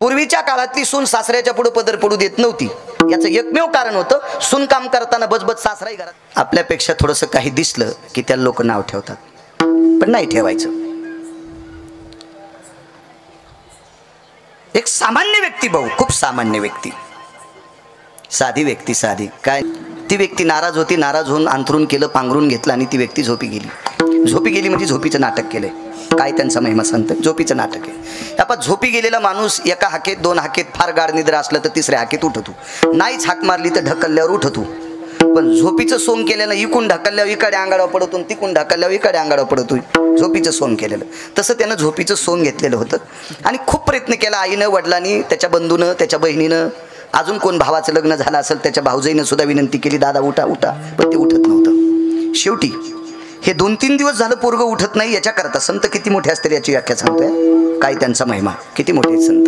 पूर्वीच्या काळातली सून सासऱ्याच्या पुढे पदर पडू देत नव्हती. याचं एकमेव कारण होतं, सून काम करताना बजबज सासराही घरात. आपल्यापेक्षा थोडंसं काही दिसलं की त्याला लोक नाव ठेवतात, पण नाही ठेवायचं. एक सामान्य व्यक्ती भाऊ, खूप सामान्य व्यक्ती, साधी व्यक्ती, साधी काय. ती व्यक्ती नाराज होती, नाराज होऊन अंथरून केलं, पांघरून घेतलं आणि ती व्यक्ती झोपी गेली. झोपी गेली म्हणजे झोपीचं नाटक केलंय. काय त्यांचा महिमा सांगतं, झोपीचं नाटक आहे. आपण झोपी गेलेला माणूस एका हाकेत, दोन हाकेत, फार गाढ निद्रा असलं तर तिसऱ्या हाकेत उठतो. नाहीच हाक मारली तर ढकलल्यावर उठतो. पण झोपीचं सोंग केलेलं इकून ढकलल्यावर इकडे अंगाडावर पडतो, तिकून ढकलल्यावर इकडे अंगाडावर पडतो. झोपीचं सोंग केलेलं. तसं त्यानं झोपीचं सोंग घेतलेलं होतं आणि खूप प्रयत्न केला. आईनं, वडिलांनी, त्याच्या बंधूनं, त्याच्या बहिणीनं, अजून कोण भावाचं लग्न झालं असेल त्याच्या भाऊजाईनं सुद्धा विनंती केली, दादा उठा उठा, पण ते उठत नव्हतं. शेवटी हे 2-3 दिवस झालं पोरगं उठत नाही. याच्याकरता संत किती मोठे असतील याची व्याख्या सांगतोय. काय त्यांचा महिमा, किती मोठे आहेत संत,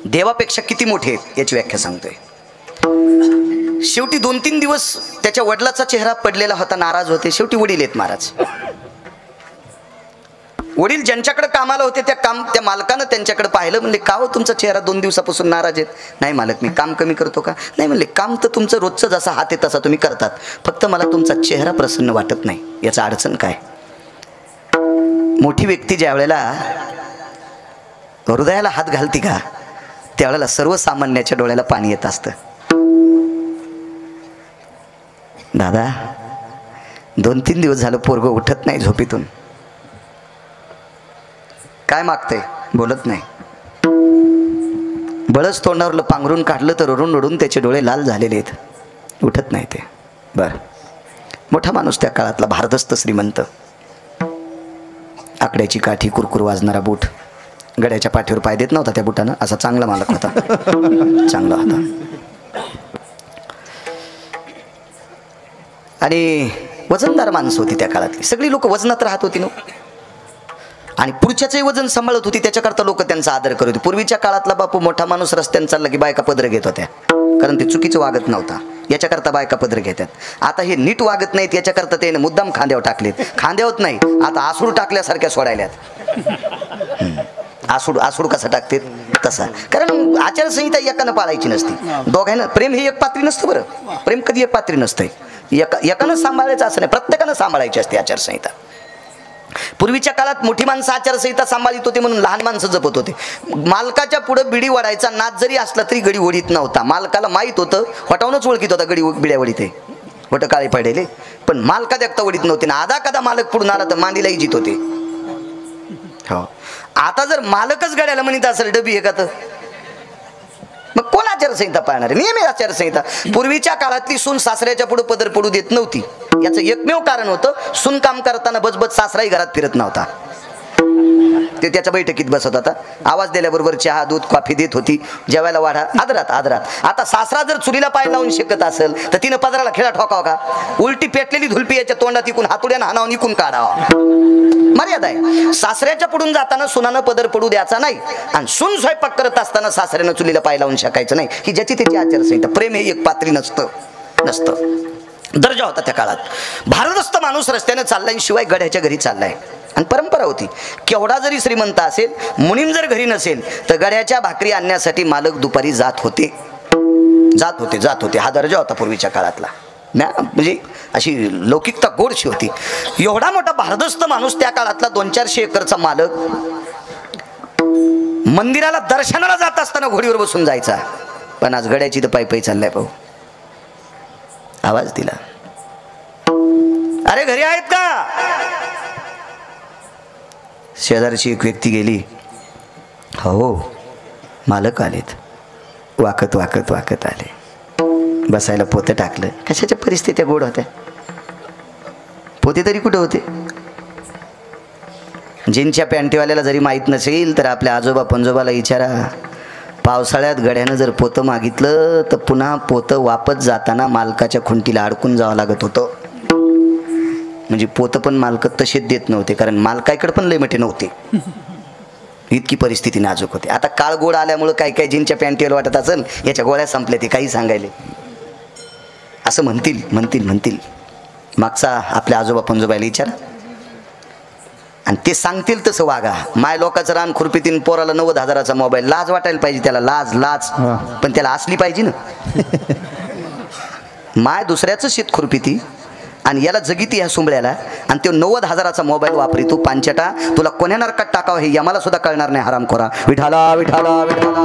देवापेक्षा किती मोठे आहेत याची व्याख्या सांगतोय. शेवटी 2-3 दिवस त्याच्या वडिलाचा चेहरा पडलेला होता, नाराज होते. शेवटी वडील आहेत महाराज. वडील ज्यांच्याकडे कामाला होते त्या मालकानं त्यांच्याकडे पाहिलं. म्हणले, का हो तुमचा चेहरा 2 दिवसापासून नाराज आहेत? नाही मालक, मी काम कमी करतो का? नाही म्हणले, काम तर तुमचं रोजचं जसा हात आहे तसा तुम्ही करतात, फक्त मला तुमचा चेहरा प्रसन्न वाटत नाही. याचं अडचण काय? मोठी व्यक्ती ज्या वेळेला हृदयाला हात घालती का त्यावेळेला सर्वसामान्याच्या डोळ्याला पाणी येत असतं. दादा 2-3 दिवस झालं पोरगं उठत नाही झोपेतून. काय मागतंय? बोलत नाही. बळच तोंडावरलं पांघरून काढलं तर रडून रडून त्याचे डोळे लाल झालेले आहेत. उठत नाही ते. बर, मोठा माणूस त्या काळातला, भारदस्त श्रीमंत, आकड्याची काठी, कुरकुर वाजणारा बूट, गड्याच्या पाठीवर पाय देत नव्हता त्या बुटानं, असा चांगला मालक होता. चांगला होता. आणि वजनदार माणसं होती त्या काळातली. सगळी लोक वजनात राहत होती ना, आणि पुढच्याचंही वजन सांभाळत होती. त्याच्याकरता लोक त्यांचा आदर करत होते. पूर्वीच्या काळातला बापू मोठा माणूस रस्त्याने चालला की बायका पदर घेत होत्या, कारण ते चुकीचं वागत नव्हता. याच्याकरता बायका पदर घेतात. आता हे नीट वागत नाहीत, याच्याकरता ते मुद्दाम खांद्यावर टाकलेत. खांद्यावर नाही, आता आसूड टाकल्यासारख्या सोडायल्यात. आसूड कसा टाकते तसा. कारण आचारसंहिता एकानं पाळायची नसती. दोघांना प्रेम हे एक पात्री नसतं. बरं, प्रेम कधी एक पात्री नसतंय. एकानं सांभाळायचं असं नाही, प्रत्येकानं सांभाळायची असते आचारसंहिता. पूर्वीच्या काळात मोठी माणसं आचारसंहिता सांभाळीत होते म्हणून लहान माणसं जपत होते. मालकाच्या पुढे बिडी वडायचा नाद जरी असला तरी गडी ओढीत नव्हता. मालकाला माहीत होतं, हटावूनच ओळखीत होता गडी बिड्या वडीते, वट काळे पडलेले. पण मालका देखता वडीत नव्हते ना. आधा कदा मालक पुढून आला तर मांडीलाही जित होते. हो, आता जर मालकच गड्याला म्हणत असेल डबी आहे का, तर मग कोण आचारसंहिता पाळणार आहे? नियमित आचारसंहिता. पूर्वीच्या काळातली सून सासऱ्याच्या पुढे पदर पडू देत नव्हती. याचं एकमेव कारण होतं, सून काम करताना बजबज सासराही घरात फिरत नव्हता. ते त्याच्या बैठकीत बसत होता. आवाज दिल्याबरोबर चहा, दूध, कॉफी देत होती. जेवायला वाढा, आदरात. आता सासरा जर चुलीला पाय लावून शिकत असेल तर तिनं पदराला खेळा ठोकावा का? उलटी पेटलेली धुलपी याच्या तोंडात इकून हातुड्यानं हाणावून इकून काढावा. मर्यादा आहे. सासऱ्याच्या पुढून जाताना सुनानं पदर पडू द्यायचा नाही, आणि सून स्वयंपाक करत असताना सासऱ्यानं चुलीला पाय लावून शिकायचं नाही. ही ज्याची त्याची आचारसंहिता. प्रेम हे एक पात्री नसतं. दर्जा होता त्या काळात. भारदस्त माणूस रस्त्याने चाललाय, शिवाय गड्याच्या घरी चाललाय. आणि परंपरा होती, केवढा जरी श्रीमंत असेल, मुनीम जर घरी नसेल तर गड्याच्या भाकरी आणण्यासाठी मालक दुपारी जात होते. हा दर्जा होता पूर्वीच्या काळातला. म्हणजे अशी लौकिकता गोडशी होती. एवढा मोठा भारदस्त माणूस त्या काळातला 200-400 एकरचा मालक मंदिराला दर्शनाला जात असताना घोडीवर बसून जायचा. पण आज गड्याची तर पायी चाललाय भाऊ. आवाज दिला, अरे घरी आहेत का? शेजारची एक व्यक्ती गेली. हो, मालक आलेत. वाकत आले. बसायला पोते टाकलं. कशाच्या परिस्थित्या गोड होत्या. पोते तरी कुठे होते? जीनच्या पॅन्टीवाल्याला जरी माहीत नसेल तर आपल्या आजोबा पंजोबाला विचारा. पावसाळ्यात गड्यानं जर पोतं मागितलं तर पुन्हा पोतं वापस जाताना मालकाच्या खुंटीला अडकून जावं लागत होतं. म्हणजे पोतं पण मालक तसेच देत नव्हते, कारण मालकाकडे पण लय मोठे नव्हते. इतकी परिस्थिती नाजूक होती. आता काळ गोड आल्यामुळं काही जीनच्या पॅन्टीला वाटत असेल याच्या गोळ्या संपल्या, ते काही सांगायले असं म्हणतील. मागचा आपल्या आजोबा पंजोबाला विचारा. आणि ते सांगतील तसं वागा. माय लोकांचं रान खुरपीतीन पोराला 90,000चा मोबाईल. लाज वाटायला पाहिजे त्याला, लाज लाज. पण त्याला असली पाहिजे ना. माय दुसऱ्याचं शेत खुरपीती आणि याला जगीती ह्या सुंबळ्याला, आणि तो 90,000चा मोबाईल वापरी. तू पांचटा, तुला कोण्या नरकात टाकावं हे आम्हाला सुद्धा कळणार नाही. हरामखोरा. विठाला विठाला विठाला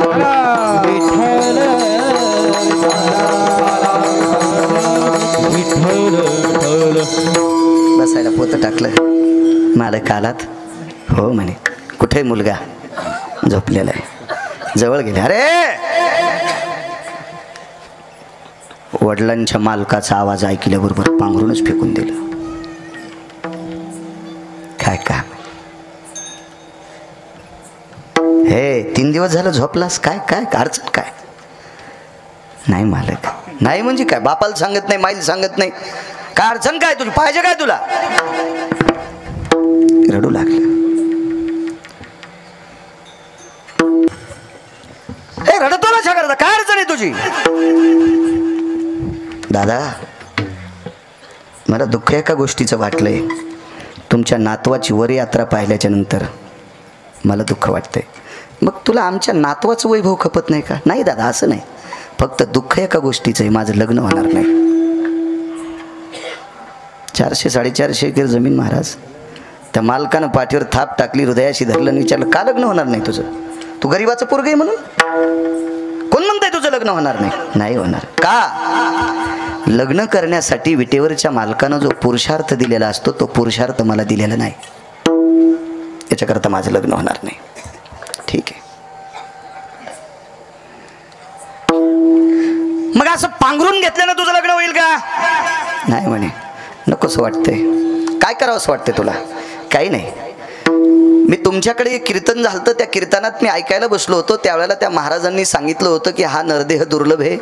बसायला पोतं टाकलं. मालक आलात. हो म्हणे. कुठे मुलगा? झोपलेला आहे. जवळ गेले. अरे, वडिलांच्या मालकाचा आवाज ऐकल्याबरोबर पांघरूनच फेकून दिलं. काय काम हे? 3 दिवस झालं झोपलास? काय काय अडचण काय? नाही मालक. नाही म्हणजे काय? बापाला सांगत नाही, माईल सांगत नाही. काय अडचण काय तुझी? पाहिजे काय तुला? रडू लागलं. हे रडतो ना करता, काय अडचण आहे तुझी? दादा, मला दुःख एका गोष्टीचं वाटलंय. तुमच्या नातवाची वर यात्रा पाहिल्याच्या नंतर मला दुःख वाटतंय. मग तुला आमच्या नातवाचं वैभव खपत नाही का? नाही दादा, असं नाही. फक्त दुःख एका गोष्टीचं आहे, माझं लग्न होणार नाही. 400-450 एकर जमीन महाराज. त्या मालकानं पाठीवर थाप टाकली, हृदयाशी धरलं आणि विचारलं, का लग्न होणार नाही तुझं? तू गरीबाचं पोरग आहे म्हणून? कोण म्हणतंय तुझं लग्न होणार नाही? नाही होणार. का? लग्न करण्यासाठी विटेवरच्या मालकानं जो पुरुषार्थ दिलेला असतो तो पुरुषार्थ मला दिलेला नाही. याच्याकरता माझं लग्न होणार नाही. ठीक आहे. मग असं पांघरून घेतल्यानं तुझं लग्न होईल का? नाही म्हणे. नकोसं वाटतंय. काय करावं असं वाटतंय तुला? काही नाही. मी तुमच्याकडे एक कीर्तन झालं होतं, त्या कीर्तनात मी ऐकायला बसलो होतो. त्यावेळेला त्या महाराजांनी सांगितलं होतं की हा नरदेह दुर्लभ आहे.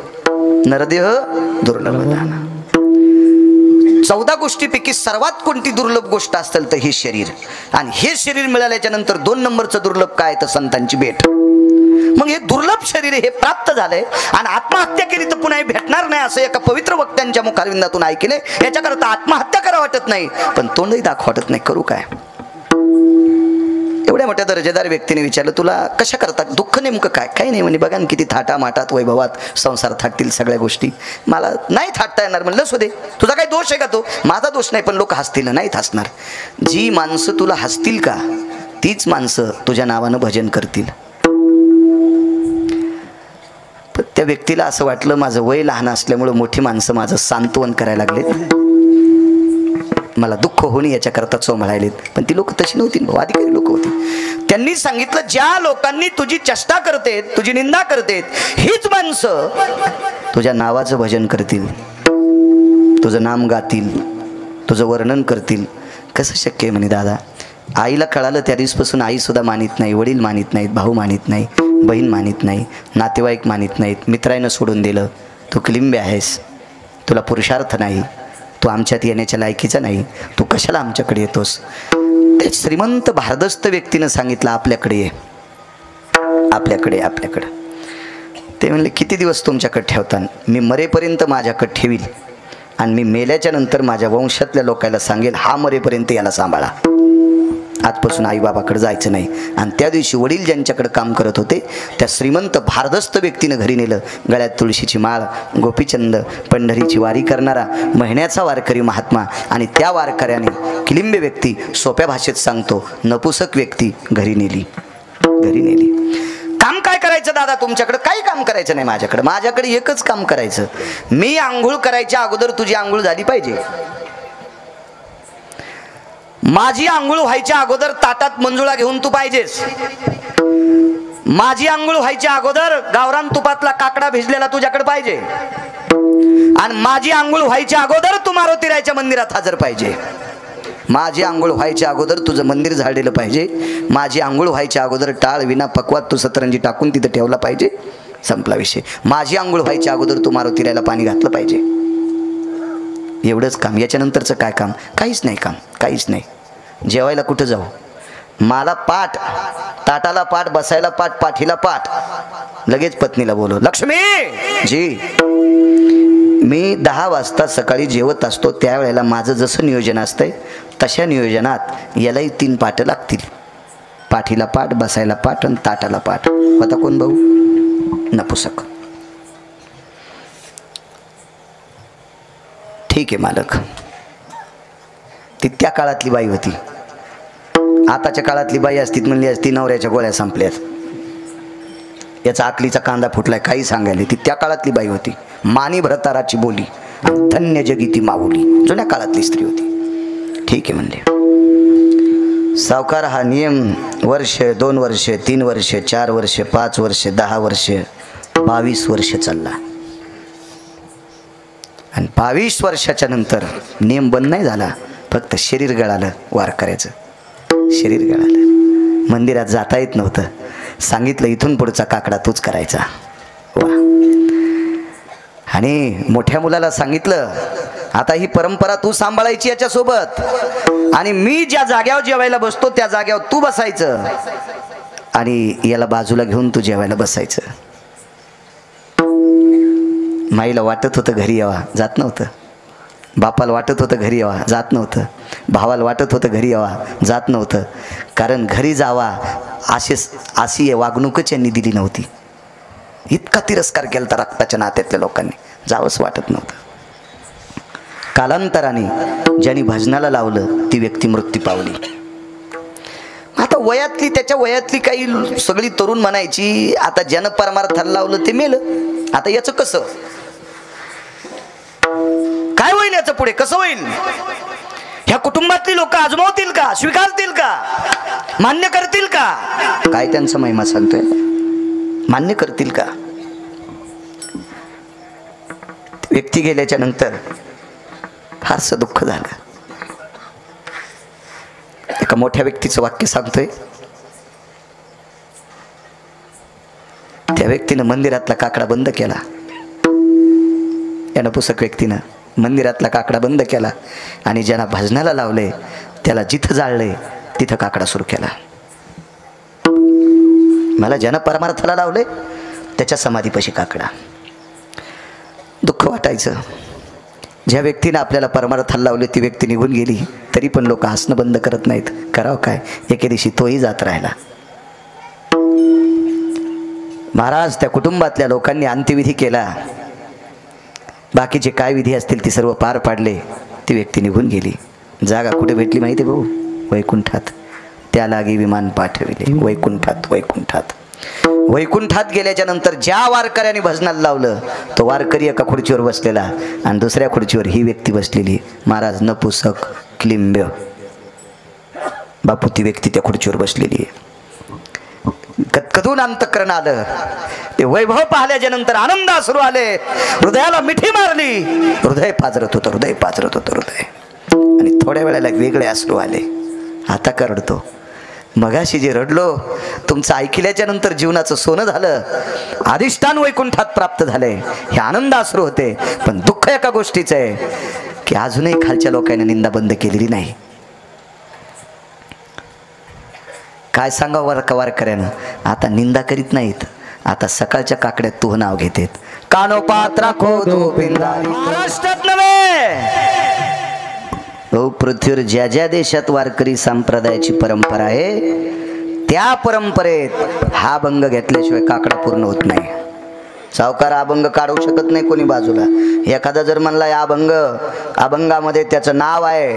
नरदेह दुर्लभ. 14 गोष्टीपैकी सर्वात कोणती दुर्लभ गोष्ट असेल तर हे शरीर. आणि हे शरीर मिळाल्याच्या नंतर 2 नंबरचं दुर्लभ काय? तर संतांची भेट. मग हे दुर्लभ शरीर हे प्राप्त झालंय आणि आत्महत्या केली तर पुन्हा भेटणार नाही असं एका पवित्र वक्त्यांच्या मुखारविंदातून ऐकले. याच्याकरता आत्महत्या करा वाटत नाही, पण तोंडही दाखव वाटत नाही. करू काय? एवढ्या मोठ्या दर्जेदार व्यक्तीने विचारलं, तुला कशा करतात? दुःख नेमकं काय? काही नाही म्हणे. बघा ना किती थाटा माटात वैभवात संसार थाटतील सगळ्या गोष्टी. मला नाही थाटता येणार. म्हणलं असू दे. तुझा काही दोष आहे का? तो माझा दोष नाही, पण लोक हसतील. नाहीत हसणार. जी माणसं तुला हसतील का तीच माणसं तुझ्या नावानं भजन करतील. त्या व्यक्तीला असं वाटलं माझं वय लहान असल्यामुळे मोठी माणसं माझं सांत्वन करायला लागलेत, मला दुःख होणे याच्याकरता चोमळायलेत. पण ती लोक तशी नव्हती, अधिकारी लोक होती. त्यांनी सांगितलं, ज्या लोकांनी तुझी चेष्टा करतेत, तुझी निंदा करतेत, हीच माणसं तुझ्या नावाचं भजन करतील, तुझं नाम गातील, तुझं वर्णन करतील. कसं शक्य आहे म्हणे दादा? आईला कळालं त्या दिवसपासून आई सुद्धा मानित नाही, वडील मानित नाहीत, भाऊ मानित नाही, बहीण मानित नाही, नातेवाईक मानित नाहीत. मित्रानं सोडून दिलं. तू किलिंबे आहेस, तुला पुरुषार्थ नाही, तू आमच्यात येण्याच्या लायकीचा नाही, तू कशाला आमच्याकडे येतोस? ते श्रीमंत भारदस्त व्यक्तीनं सांगितलं, आपल्याकडे ये, आपल्याकडे आपल्याकडं. ते म्हणले, किती दिवस तुमच्याकडे ठेवता? मी मरेपर्यंत माझ्याकडे ठेवील आणि मी मेल्याच्या नंतर माझ्या वंशातल्या लोकांना सांगेल, हा मरेपर्यंत याला सांभाळा, आजपासून आईबाबाकडे जायचं नाही. आणि त्या दिवशी वडील ज्यांच्याकडे काम करत होते त्या श्रीमंत भारदस्त व्यक्तीनं घरी नेलं. गळ्यात तुळशीची माळ, गोपीचंद, पंढरीची वारी करणारा महिन्याचा वारकरी महात्मा. आणि त्या वारकऱ्याने किलिंबे व्यक्ती, सोप्या भाषेत सांगतो नपुसक व्यक्ती, घरी नेली. घरी नेली. काम काय करायचं दादा तुमच्याकडे? काही काम करायचं नाही माझ्याकडे. माझ्याकडे एकच काम करायचं, मी आंघोळ करायच्या अगोदर तुझी आंघोळ झाली पाहिजे. माझी आंघोळ व्हायच्या अगोदर ताटात मंजुळा घेऊन तू पाहिजेस. माझी आंघोळ व्हायच्या अगोदर गावरान तुपातला काकडा भिजलेला तुझ्याकडे पाहिजे. आणि माझी आंघोळ व्हायच्या अगोदर तू मारुतीरायच्या मंदिरात हजर पाहिजे. माझी आंघोळ व्हायच्या अगोदर तुझं मंदिर झाडलेलं पाहिजे. माझी आंघोळ व्हायच्या अगोदर टाळ विना पकवात तू सतरंजी टाकून तिथं ठेवला पाहिजे. संपला विषय. माझी आंघोळ व्हायच्या अगोदर तू मारुतीरायला पाणी घातलं पाहिजे. एवढंच काम. याच्यानंतरचं काय काम? काहीच नाही काम, काहीच नाही. जेवायला कुठं जाऊ? मला पाठ, ताटाला पाठ, बसायला पाठ, पाठीला पाठ. लगेच पत्नीला बोलव, लक्ष्मी जी, मी 10 वाजता सकाळी जेवत असतो त्यावेळेला माझं जसं नियोजन असतंय तशा नियोजनात यालाही 3 पाट लागतील. पाठीला पाठ, बसायला पाठ आणि ताटाला पाठ. होता कोण भाऊ? नपुसक. ठीक आहे मालक. ती त्या काळातली बाई होती. आताच्या काळातली बाई असती म्हणली असती नवऱ्याच्या गोळ्या संपल्यात, याचा आकलीचा कांदा फुटलाय, काही सांगायला. ती त्या काळातली बाई होती. मानी भरताराची बोली, धन्य जगी ती माऊली. जुन्या काळातली स्त्री होती. ठीक आहे म्हणले. सावकार हा नियम वर्ष, 2 वर्ष, 3 वर्ष, 4 वर्ष, 5 वर्ष, 10 वर्ष, 22 वर्ष चालला. आणि 22 वर्षाच्या नंतर नियम बंद नाही झाला, फक्त शरीर गळालं. वारकऱ्याचं शरीर गळालं. मंदिरात जाता येत नव्हतं. सांगितलं इथून पुढचा काकडा तूच करायचा. वा. आणि मोठ्या मुलाला सांगितलं आता ही परंपरा तू सांभाळायची याच्यासोबत, आणि मी ज्या जाग्यावर जेवायला बसतो त्या जाग्यावर तू बसायचं, आणि याला बाजूला घेऊन तू जेवायला बसायचं. माईला वाटत होतं घरी यावा, जात नव्हतं. बापाला वाटत होतं घरी यावा, जात नव्हतं. भावाला वाटत होतं घरी यावा, जात नव्हतं. कारण घरी जावा अशी वागणूकच यांनी दिली नव्हती. इतका तिरस्कार केला तर रक्ताच्या नात्यातल्या लोकांनी, जावंच वाटत नव्हतं. कालांतराने ज्यांनी भजनाला लावलं ती व्यक्ती मृत्यू पावली. आता वयातली, त्याच्या वयातली काही सगळी तरुण म्हणायची आता ज्यानं परमार्थाला लावलं ते मेलं. आता याचं कसं काय होईल, याचं पुढे कसं होईल? ह्या कुटुंबातली लोक आजमावतील का, स्वीकारतील का, मान्य करतील का? काय त्यांचा महिमा सांगतोय, मान्य करतील का? व्यक्ती गेल्याच्या नंतर फारसं दुःख झालं. एका मोठ्या व्यक्तीचं वाक्य सांगतोय. त्या व्यक्तीनं मंदिरातला काकडा बंद केला. या नपुसक व्यक्तीनं मंदिरातला काकडा बंद केला आणि ज्यांना भजनाला लावले त्याला जिथं जाळले तिथं काकडा सुरू केला. मला ज्यानं परमार्थाला लावले त्याच्या समाधीपाशी काकडा. दुःख वाटायचं. ज्या व्यक्तीने आपल्याला परमार्थाला लावले ती व्यक्ती निघून गेली तरी पण लोक हसणं बंद करत नाहीत. करावं काय, एके दिवशी तोही जात राहिला. महाराज त्या कुटुंबातल्या लोकांनी अंत्यविधी केला. बाकीचे काय विधी असतील ती सर्व पार पाडले. ती व्यक्ती निघून गेली. जागा कुठे भेटली माहिती भाऊ? वैकुंठात. त्या लागी विमान पाठविले. वैकुंठात. वैकुंठात. वैकुंठात गेल्याच्या नंतर ज्या वारकऱ्याने भजनाला लावलं तो वारकरी एका खुर्चीवर बसलेला आणि दुसऱ्या खुर्चीवर ही व्यक्ती बसलेली. महाराज नपुसक क्लिंब्य बापू ती व्यक्ती त्या खुर्चीवर बसलेली. कदकदून अंतःकरण आलं. ते वैभव पाहिल्याच्या नंतर आनंद अश्रू आले. हृदयाला मिठी मारली. हृदय पाजरत होतं, हृदय पाजरत होतं हृदय. आणि थोड्या वेळाला वेगळे अश्रू आले. आता का रडतो? मगाशी जे रडलो तुमचं ऐकल्याच्या नंतर जीवनाचं सोनं झालं. अधिष्ठान वैकुंठात प्राप्त झालंय. हे आनंद अश्रू होते. पण दुःख एका गोष्टीचं आहे की अजूनही खालच्या लोकांनी निंदा बंद केलेली नाही. काय सांगावं वारकऱ्यानं? आता निंदा करीत नाहीत. आता सकाळच्या काकड्यात तू नाव घेतेत. कानोपात राखो दो पिंडारी. महाराष्ट्रात नव्हे पृथ्वीवर ज्या ज्या देशात वारकरी संप्रदायाची परंपरा आहे त्या परंपरेत हा अभंग घेतल्याशिवाय काकडा पूर्ण होत नाही. सावकार अभंग काढू शकत नाही कोणी बाजूला. एखादा जर म्हणला या अभंगामध्ये त्याचं नाव आहे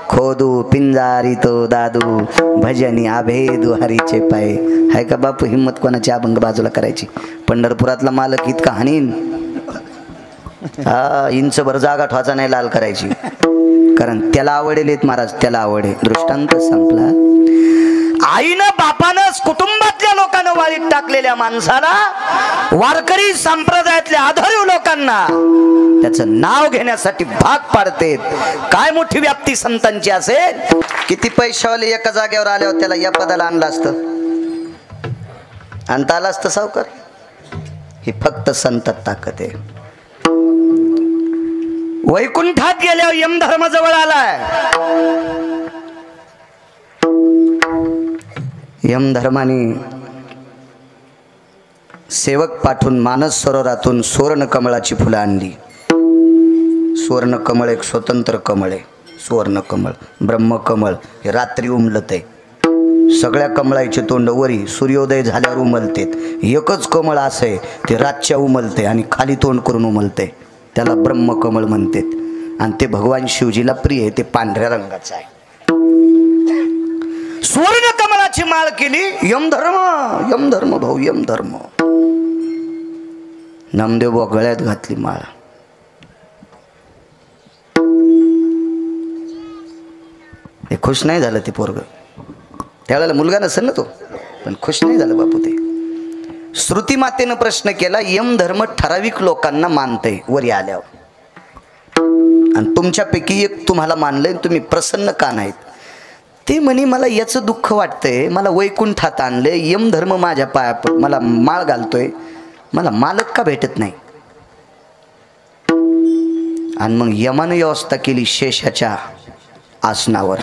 खोदू पिंजारी तो दादू भजनी आभेदू हरीचे पाय. हाय का बापू हिम्मत कोणाची अभंग बाजूला करायची? पंढरपुरातला मालक इतका हानीन इंच भर जागा ठोचा नाही लाल करायची. कारण त्याला आवडेल महाराज, त्याला आवडे. दृष्टांत संपला. आईनं बापानं कुटुंबातल्या लोकांना वाळीत टाकलेल्या माणसाला वारकरी संप्रदायातल्या आधारीव लोकांना त्याचं नाव घेण्यासाठी भाग पाडते. काय मोठी व्याप्ती संतांची असेल. किती पैशावाले एका जागेवर आल्यावर त्याला या पदाला आणलं असतं, आणता आलं असतं सावकार? ही फक्त संतात ताकद आहे. वैकुंठात गेल्यावर यमधर्म जवळ आलाय. यमधर्माने सेवक पाठवून मानस सरोवरातून सुवर्ण कमळाची फुलं आणली. सुवर्ण कमळ एक स्वतंत्र कमळ आहे. सुवर्णकमळ, ब्रह्मकमळ हे रात्री उमलत आहे. सगळ्या कमळाचे तोंड वरी सूर्योदय झाल्यावर उमलतेत. एकच कमळ असं आहे ते रातच्या उमलते आणि खाली तोंड करून उमलते, त्याला ब्रह्मकमळ म्हणतात. आणि ते भगवान शिवजीला प्रिय आहे, ते पांढऱ्या रंगाचं आहे. सुवर्ण कमळाची माळ केली यमधर्म भाऊ यमधर्म. नामदेव गळ्यात घातली माळ. हे खुश नाही झालं ते पोरग. त्यावेळेला मुलगा नसेल ना तो, पण खुश नाही झालं बापू ते. श्रुती मातेनं प्रश्न केला, यमधर्म ठराविक लोकांना मानते वरी आल्यावर, आणि तुमच्यापैकी एक तुम्हाला मानलंय, तुम्ही प्रसन्न का नाहीत? ते म्हणे मला याचं दुःख वाटतंय, मला वैकुंठात आणले, यमधर्म माझ्या पाया मला माळ घालतोय, मला मालक का भेटत नाही? आणि मग यमानं व्यवस्था केली शेषाच्या आसनावर,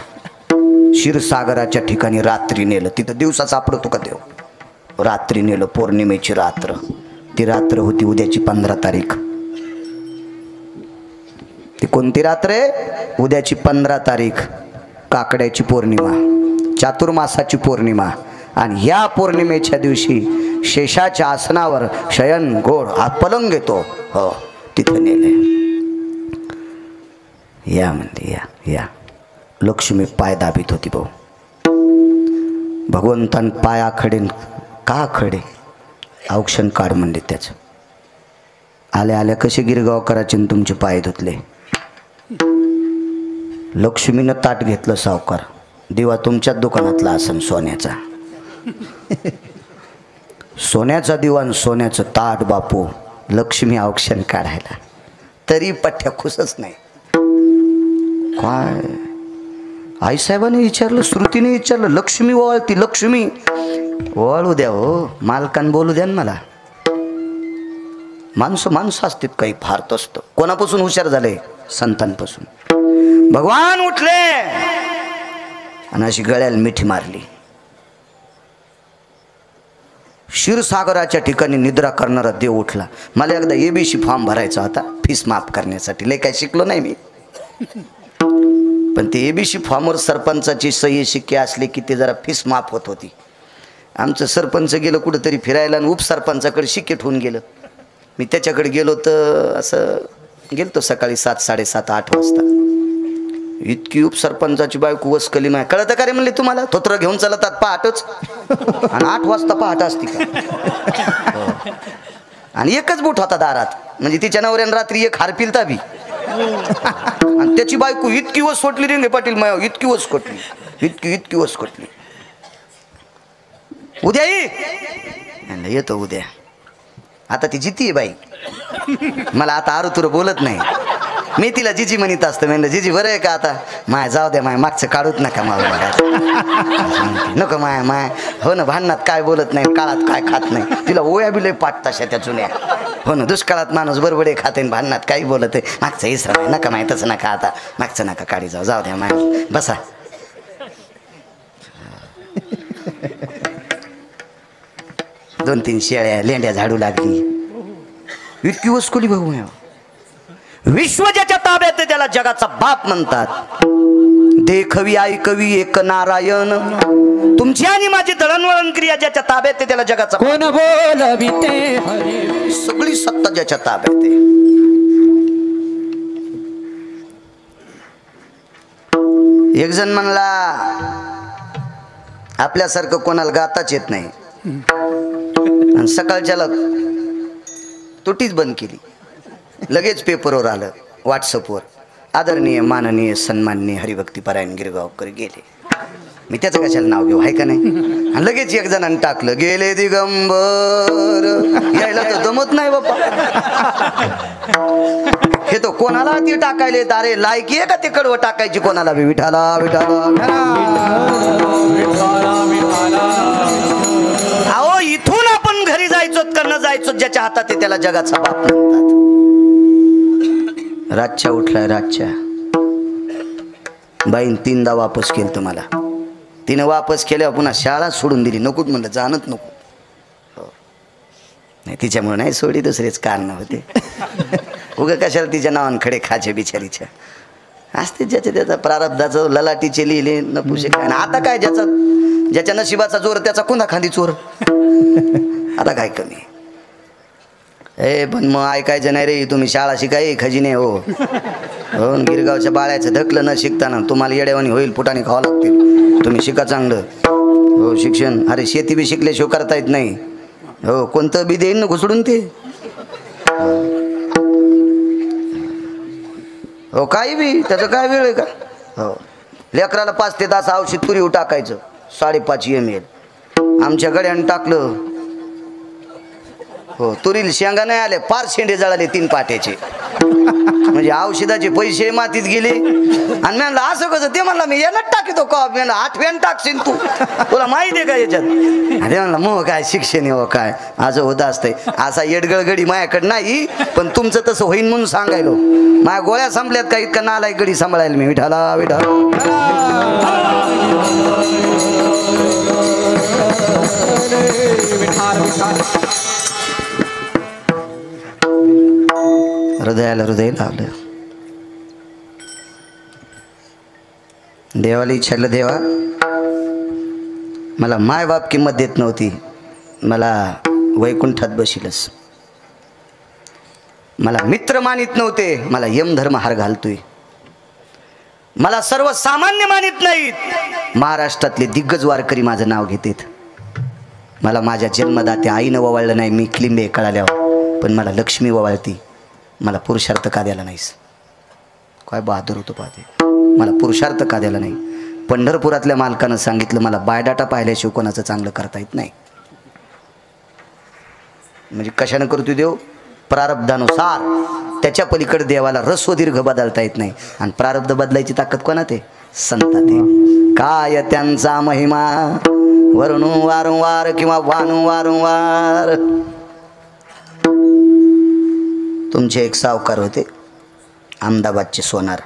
क्षीरसागराच्या ठिकाणी रात्री नेलं. तिथं दिवसा सापडतो का देव? रात्री नेलं, पौर्णिमेची रात्र. ती रात्र होती उद्याची 15 तारीख. ती कोणती रात्र आहे? उद्याची 15 तारीख, काकड्याची पौर्णिमा, चातुर्मासाची पौर्णिमा. आणि या पौर्णिमेच्या दिवशी शेषाच्या आसनावर शयन गोड हा पलंग येतो, हो तिथं नेले. या म्हणते या. लक्ष्मी पाय दाबीत होती भाऊ. भगवंतान पाय आखडेन का खडे? औक्षण काढ म्हणले त्याचं. आल्या आल्या कसे गिरगाव करायचे तुमचे पाय धुतले. लक्ष्मीनं ताट घेतलं सावकार, दिवा तुमच्याच दुकानातला असन सोन्याचा. सोन्याचा दिवा आणि सोन्याचं ताट बापू. लक्ष्मी औक्षण काढायला तरी पठ्ठ्या खुशच नाही. काय आईसाहेबांनी विचारलं, श्रुतीने विचारलं, लक्ष्मी ओवाळती, लक्ष्मी ओवाळू द्या हो, मालकान बोलू द्या ना मला. माणसं असतात काही फार असतं. कोणापासून हुशार झाले? संतांपासून. भगवान उठले आणि अशी गळ्याला मिठी मारली. क्षीरसागराच्या ठिकाणी निद्रा करणारा देव उठला. मला एकदा एबीसी फॉर्म भरायचा होता फीस माफ करण्यासाठी. लय काय शिकलो नाही मी, पण ते एबीसी फॉर्मवर सरपंचाची सही शिक्के असले की ते जरा फीस माफ होत होती. आमचं सरपंच गेलं कुठंतरी फिरायला आणि उपसरपंचाकडे शिक्के ठेवून गेलं. मी त्याच्याकडे गेलो तर असं गेलतो सकाळी 7, 7:30, 8 वाजता. इतकी उपसरपंचाची बायको वसकली माय. कळतं का रे म्हणले तुम्हाला? थोत्र घेऊन चालतात पहाटच, आणि 8 वाजता पहाट असती का? आणि एकच बूट होता दारात, म्हणजे तिच्या नवऱ्यानं रात्री एक हार पिलता बी. आणि त्याची बायको इतकी वस सोटली रे पाटील माय, इतकी वस कोटली, इतकी वस कोटली. उद्या येतो उद्या. आता ती जिती आहे बाई, मला आता आरुतुर बोलत नाही. मी तिला जिजी म्हणत असतो. म्हणलं जिजी बरं आहे का आता? माय जाऊ द्या, माय मागचं काढूच नका मला. नको माय हो ना, भांडणात काय बोलत नाही, काळात काय खात नाही. तिला ओया बिलय पाठ तशा त्या जुन्या. हो ना, दुष्काळात माणूस बरोबर खाते, भांडणात काही बोलत आहे. मागचं इसरा नाही नका, माय तसं नका, आता मागचं नका काढी जाऊ द्या माय, बसा. दोन 3 शेळ्या लेंड्या झाडू लागली. इतकी वसकुली भाऊ. विश्व ज्याच्या ताब्यात आहे त्याला जगाचा बाप म्हणतात. देखवी ऐकवी एक नारायण. तुमची आणि माझी दळणवळण क्रिया ज्याच्या ताब्यात आहे त्याला जगाचा कोण बोलविते. सगळी सत्ता ज्याच्या ताब्यात आहे. एक जण म्हणला आपल्यासारखं कोणाला गाताच येत नाही, आणि सकाळच्याला तुटीच बंद केली. लगेच पेपरवर आलं, व्हॉट्सअपवर, आदरणीय माननीय सन्माननीय हरिभक्तीपरायण गिरगावकर गेले. मी त्याचं कशाला नाव घेऊ, आहे का नाही? आणि लगेच एक जणांनी टाकलं, गेले दिगंबर. यायला तर जमत नाही बाबा. हे तो कोणाला ती टाकायले तारे लायकी आहे का ते कडवं टाकायची कोणाला बी? विठाला विठाला. अहो इथून आपण घरी जायचो का न जायचो, ज्याच्या हातात आहे त्याला जगाचा बाप म्हणतात. रातच्या उठलाय, रातच्या बाईन 3दा वापस केलं तुम्हाला. तिने वापस केल्यावर पुन्हा शाळा सोडून दिली. नकोच म्हणलं, जाणत नको. हो नाही, तिच्यामुळे नाही सोडी, दुसरेच कारण होते. उगा कशाला तिच्या नावान खडे खाचे बिचारीच्या. असते ज्याच्या त्याचा प्रारब्धाचं ललाटीचे लिहिले नपुसे काय. आता काय ज्याच्या नशिबाचा जोर त्याचा कुणा खांदी चोर. आता काय कमी पण मग ऐकायचं नाही रे. तुम्ही शाळा शिकाय खजिने हो. हो गिरगावच्या बाळ्याचं धकलं न शिकताना तुम्हाला येड्यावानी होईल. फुटाने खावं लागतील. तुम्ही शिका चांगलं. हो शिक्षण. अरे शेती बी शिकल्याशिवाय करता येत नाही. हो कोणतं बी देईन ना घुसडून ते. हो काही बी त्याचं काय वेळ आहे का. हो लेकराला 5 ते 10 औषध तुरीव टाकायचं 5.5 ml. आमच्या गड्यानं टाकलं. हो तुरील शेंगा नाही आले फार शेंडे जळाले 3 पाट्याचे. म्हणजे औषधाचे पैसे मातीत गेले. आणि म्हणलं असं कसं. ते म्हणलं मी याला टाकितो का. म्हणलं 8 व्यान टाकशील तू. तुला माहिती आहे का याच्यात. अरे म्हणलं मग काय शिक्षण हो काय असं होत असतंय. असा येडगळगडी माझ्याकडे नाही. पण तुमचं तसं होईन म्हणून सांगायलो. माझ्या गोळ्या संपल्यात का इतका नालायक गडी सांभाळायला मी. विठाला विठा हृदयाला हृदय लावलं. देवाला इच्छालं देवा मला माय बाप किंमत देत नव्हती. मला वैकुंठात बशीलच. मला मित्र मानित नव्हते. मला यमधर्म हार घालतोय. मला सर्वसामान्य मानित नाहीत. महाराष्ट्रातले दिग्गज वारकरी माझं नाव घेतात. मला माझ्या जन्मदात्या आईनं ववाळलं नाही. मी क्लिंबे कळाल्यावर पण मला लक्ष्मी ववाळती. मला पुरुषार्थ का द्यायला नाहीस. काय बहादूर होतो पाहते. मला पुरुषार्थ का द्यायला नाही. पंढरपुरातल्या मालकानं सांगितलं मला बायोडाटा पाहिल्याशिवाय कोणाचं चांगलं करता येत नाही. म्हणजे कशानं करतो देव. प्रारब्धानुसार. त्याच्या पलीकडे देवाला रस्व दीर्घ बदलता येत नाही. आणि प्रारब्ध बदलायची ताकद कोणात आहे. संतात आहे. काय त्यांचा महिमा वरून वारंवार किंवा वानू वारंवार. तुमचे एक सावकार होते अहमदाबादचे सोनार.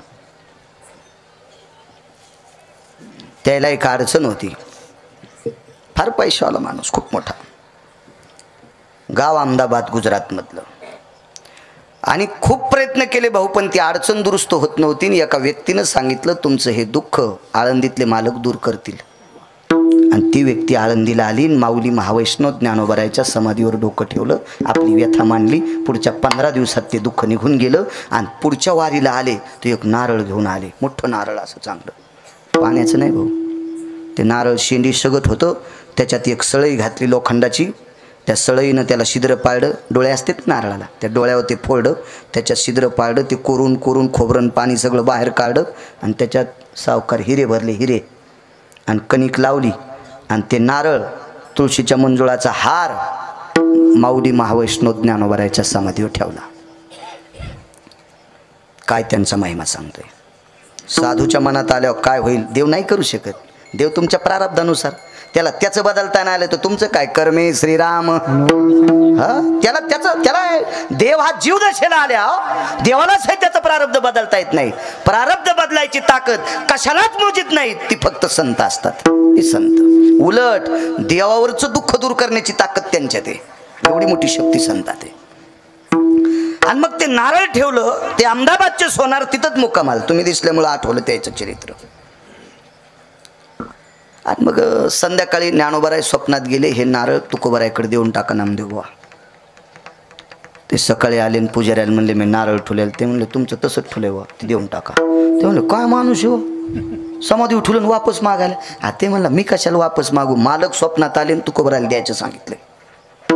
त्याला एक अडचण होती. फार पैशावाला माणूस खूप मोठा. गाव अहमदाबाद गुजरातमधलं. आणि खूप प्रयत्न केले भाऊ पण ती अडचण दुरुस्त होत नव्हती. आणि एका व्यक्तीनं सांगितलं तुमचं हे दुःख आळंदीतले मालक दूर करतील. आणि ती व्यक्ती आळंदीला आली. माऊली महावैष्णव ज्ञानोबरायच्या समाधीवर डोकं ठेवलं. आपली व्यथा मांडली. पुढच्या 15 दिवसात ते दुःख निघून गेलं. आणि पुढच्या वारीला आले ते एक नारळ घेऊन आले. मोठं नारळ असं चांगलं पाण्याचं नाही भाऊ. ते नारळ शेंडी सगत होतं. त्याच्यात एक सळई घातली लोखंडाची. त्या सळईनं त्याला छिद्र पाळलं. डोळे असतात नारळाला. त्या डोळ्यावर ते फोडलं. त्याच्यात छिद्र पाळलं. ते कोरून कोरून खोबरं पाणी सगळं बाहेर काढलं. आणि त्याच्यात सावकार हिरे भरले हिरे. आणि कणिक लावली. आणि ते नारळ तुळशीच्या मंजुळाचा हार माऊली महावैष्णव ज्ञानोबरायच्या समाधीवर ठेवला. काय त्यांचा महिमा सांगतोय. साधूच्या मनात आल्यावर काय होईल. देव नाही करू शकत. देव तुमच्या प्रारब्धानुसार. त्याला त्याचं बदलता नाही आलं तर तुमचं काय. कर्मे श्रीराम. त्याला देव हा जीव दशेला आल्या. देवालाच आहे त्याचं प्रारब्ध बदलता येत नाही. प्रारब्ध बदलायची ताकद कशालाच मोजित नाही. ती फक्त संत असतात. ती संत. उलट देवावरचं दुःख दूर करण्याची ताकद त्यांच्यात आहे. एवढी मोठी शक्ती संतात आहे. आणि मग ते नारळ ठेवलं. ते अहमदाबादचे सोनार तिथंच मुक्कामाल. तुम्ही दिसल्यामुळं आठवलं त्याचं चरित्र. आणि मग संध्याकाळी ज्ञानोबराय स्वप्नात गेले. हे नारळ तुकोबरायकडे देऊन टाका नामदेव बुवा. ते सकाळी आले आणि पुजाऱ्याला म्हणले मी नारळ ठुलेल. ते म्हणले तुमचं तसंच ठुले बुवा ते देऊन टाका. ते म्हणले काय माणूस हो समाधी उठून वापस मागायला. ते म्हणलं मी कशाला वापस मागू. मालक स्वप्नात आले आणि तुकोबरायला द्यायचं सांगितलं.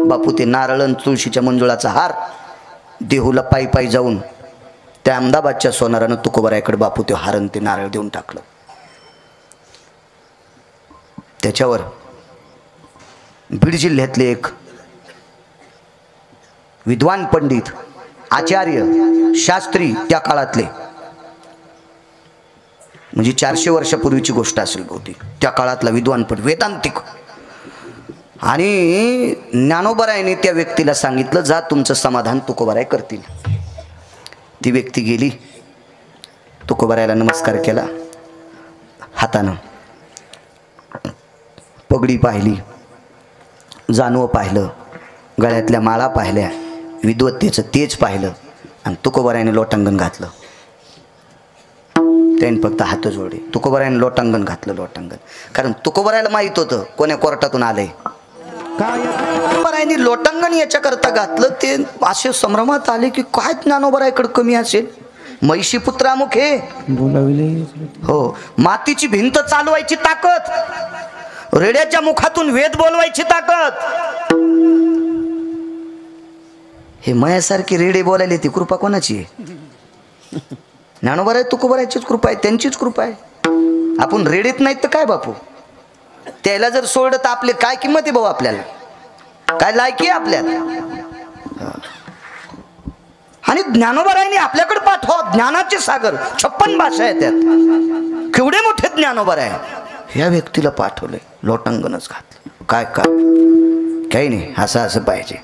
बापू ते नारळ आणि तुळशीच्या मंजुळाचा हार देहूला पायी पायी जाऊन त्या अहमदाबादच्या सोनारानं तुकोबरायकडे बापू ते हार आणि ते नारळ देऊन टाकलं. त्याच्यावर बीड जिल्ह्यातले एक विद्वान पंडित आचार्य शास्त्री त्या काळातले म्हणजे 400 वर्षापूर्वीची गोष्ट असेल बहुतेक. त्या काळातला विद्वान पंडित वेदांतिक. आणि ज्ञानोबरायने त्या व्यक्तीला सांगितलं जा तुमचं समाधान तुकोबराय करतील. ती व्यक्ती गेली. तुकोबरायला नमस्कार केला. हातानं पगडी पाहिली. जानवं पाहिलं. गळ्यातल्या माळा पाहिल्या. विद्वत्तेचं तेज पाहिलं. आणि तुकोबरायने लोटांगण घातलं. त्याने फक्त हात जोडले. तुकोबारायने लोटांगण घातलं, लोटांगण. कारण तुकोबारायला माहित होतं कोण्या कोर्टातून आलंय. तुकोबारायने लोटांगण याच्याकरता घातलं, ते असे संभ्रमात आले की काय ज्ञानोबारायकडे कमी असेल. महिषी पुत्रामुख हे बोलाविले, हो, मातीची भिंत चालवायची ताकद, रेड्याच्या मुखातून वेद बोलवायची ताकद. हे मयासारखी रेडे बोलायला ती कृपा कोणाची आहे? ज्ञानोबाराय तुकोबारायचीच कृपा आहे, त्यांचीच कृपा आहे. आपण रेडीत नाहीत तर काय बापू, त्याला जर सोडलं तर आपले काय किंमत आहे भाऊ, आपल्याला काय लायकी आहे आपल्याला. आणि ज्ञानोबारायने आपल्याकडे पाठवा, ज्ञानाचे सागर, 56 भाषा आहेत त्यात. केवढे मोठे ज्ञानोबाराय ह्या व्यक्तीला पाठवले, लोटांगणच घातलं. काय काय काही नाही, असं पाहिजे.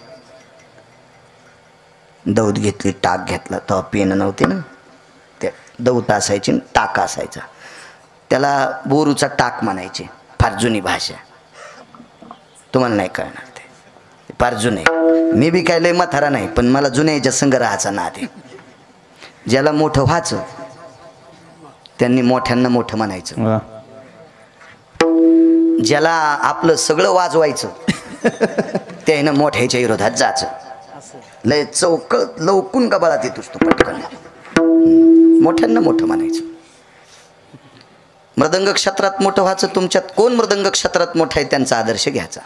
दौत घेतली, टाक घेतला, तेव्हा पेन नव्हते ना, ते दौत असायची, टाक असायचा, त्याला बोरूचा टाक म्हणायचे. फार जुनी भाषा, तुम्हाला नाही कळणार, ते फार जुने. मी बी काय लय म्हातारा नाही, पण मला जुन्याच्या संग राहायचा नाद आहे. ज्याला मोठं व्हायचं त्यांनी मोठ्यांना मोठं म्हणायचं, ज्याला आपलं सगळं वाजवायचं त्यानं मोठ्याच्या विरोधात जायचं. लय चौक लवकून गबाळात येतोस तो पटकन, मोठ्यांना मोठं म्हणायचं. मृदंग क्षेत्रात मोठं व्हायचं. तुमच्यात कोण मृदंग क्षेत्रात मोठा आहे त्यांचा आदर्श घ्यायचा.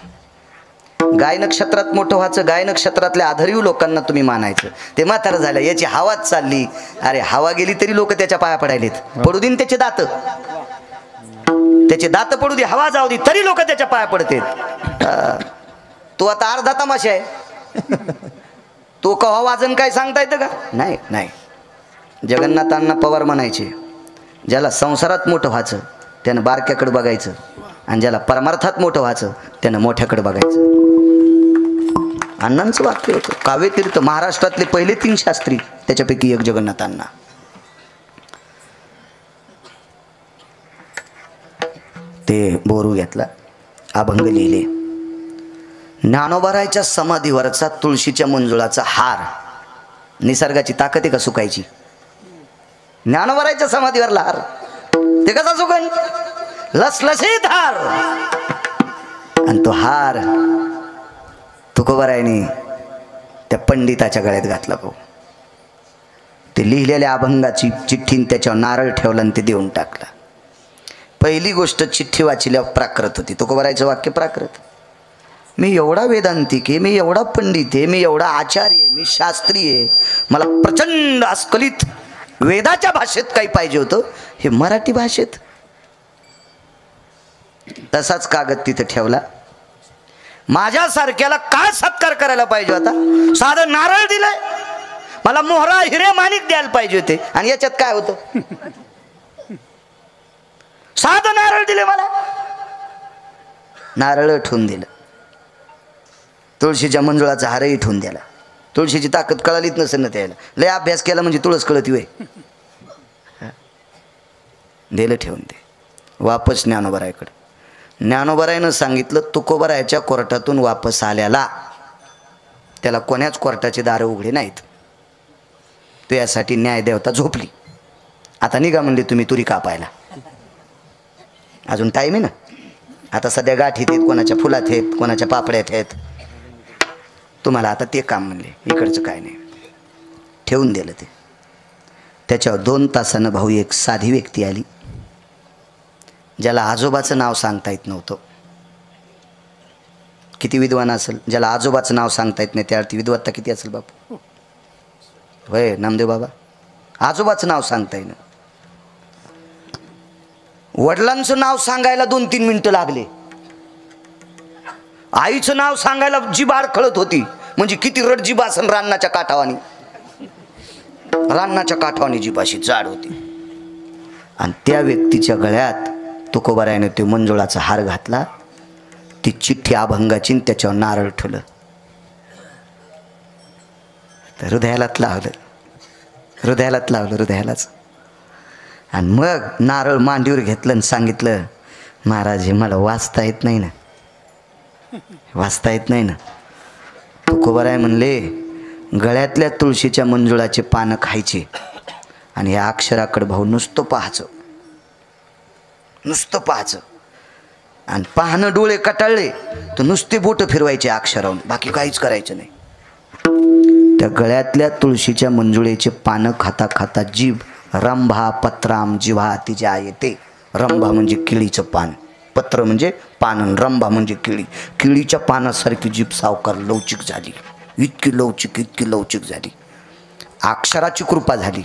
गायन क्षेत्रात मोठं व्हायचं, गायन क्षेत्रातल्या आधारीव लोकांना तुम्ही मानायचं. ते म्हातारं झालं, याची हवाच चालली, अरे हवा गेली तरी लोक त्याच्या पाया पडायलेत. पडू देन त्याचे दात, त्याचे दात पडू दे, हवा जाऊ दे, तरी लोक त्याच्या पाया पडतात. तो आता अर्धा तमाशा आहे, तो कव्हा वाजन काय सांगता येतं का? नाही नाही. जगन्नाथ अण्णा पवार म्हणायचे, ज्याला संसारात मोठं व्हायचं त्यानं बारक्याकडे बघायचं, आणि ज्याला परमार्थात मोठं व्हायचं त्यानं मोठ्याकडे बघायचं. अण्णांचं वाक्य होतं. काव्यतीर्थ महाराष्ट्रातले पहिले 3 शास्त्री, त्याच्यापैकी एक जगन्नाथ अण्णा. ते बोरू घेतला, अभंग लिहिले. ज्ञानोबारायच्या समाधीवरचा तुळशीच्या मंजुळाचा हार, निसर्गाची ताकद आहे का सुकायची? ज्ञानोबारायच्या समाधीवरला हार ते कसा सुकन? लसलसीत हार. आणि तो हार तुकोबारायने त्या पंडिताच्या गळ्यात घातला. भाऊ ते लिहिलेल्या अभंगाची चिठ्ठी त्याच्यावर नारळ ठेवला आणि ते देऊन टाकला. पहिली गोष्ट, चिठ्ठी वाचल्यावर प्राकृत होती. तुकोबारायचं वाक्य प्राकृत. मी एवढा वेदांतिक आहे, मी एवढा पंडित आहे, मी एवढा आचार्य आहे, मी शास्त्री आहे, मला प्रचंड अस्खलित वेदाच्या भाषेत काही पाहिजे होतं, हे मराठी भाषेत. तसाच कागद तिथे ठेवला. माझ्यासारख्याला काय सत्कार करायला पाहिजे होता? साधं नारळ दिलंय, मला मोहरा हिरे माणिक द्यायला पाहिजे होते. आणि याच्यात काय होतं? साधं नारळ दिले मला, नारळ ठेवून दिलं. तुळशीच्या मंजुळाचा हारही ठेवून द्याला. तुळशीची ताकद कळालीच नसेल ना त्याला. लय अभ्यास केला म्हणजे तुळस कळती वय. दिलं ठेवून दे. वापस ज्ञानोबारायकडे. ज्ञानोबारायनं सांगितलं, तुकोबारायच्या कोर्टातून वापस आल्याला त्याला कोण्याच कोर्टाचे दारं उघडे नाहीत. तो यासाठी न्यायदेवता झोपली. आता निघा म्हणले तुम्ही तुरी कापायला, अजून टाईम आहे ना. आता सध्या गाठीत आहेत, कोणाच्या फुलात आहेत, कोणाच्या पापड्यात आहेत. तुम्हाला आता ते काम म्हणले, इकडचं काय नाही. ठेवून दिलं ते. त्याच्यावर 2 तासानं भाऊ एक साधी व्यक्ती आली, ज्याला आजोबाचं नाव सांगता येत नव्हतं. किती विद्वान असेल ज्याला आजोबाचं नाव सांगता येत नाही, त्यावरती विद्वत्ता किती असेल बापू? होय नामदेव बाबा, आजोबाचं नाव सांगता येईन. वडिलांचं नाव सांगायला 2-3 मिनिटं लागले. आईचं नाव सांगायला जीभ आडखळत होती. म्हणजे किती रडजीभ असन, रानाच्या काठावानी, रानाच्या काठावानी जीभ अशी जाड होती. आणि त्या व्यक्तीच्या गळ्यात तुकोबारायने ते मंजुळाचा हार घातला. ती चिठ्ठी अभंगाची, त्याच्यावर नारळ ठेवलं. तर हृदयालाच लावलं, हृदयालाच लावलं, हृदयालाच. आणि मग नारळ मांडीवर घेतलं आणि सांगितलं, महाराज हे मला वाचता येत नाही ना, वाचता येत नाही ना. तुकोबाराय म्हणले, गळ्यातल्या तुळशीच्या मंजुळाचे पानं खायचे आणि या अक्षराकडे भाऊ नुसतं पाहायचं. नुसतं पाहायचं आणि पाहणं डोळे कटाळले तर नुसते बोटं फिरवायचे अक्षरावून, बाकी काहीच करायचं नाही. त्या गळ्यातल्या तुळशीच्या मंजुळेचे पानं खाता खाता जीभ रंभा पत्राम जिव्हा तिच्या येते. रंभा म्हणजे केळीचं पान, पत्र म्हणजे पान, रंभा म्हणजे केळी. केळीच्या पानासारखी जीभ सावकार लवचिक झाली, इतकी लवचिक झाली. अक्षराची कृपा झाली,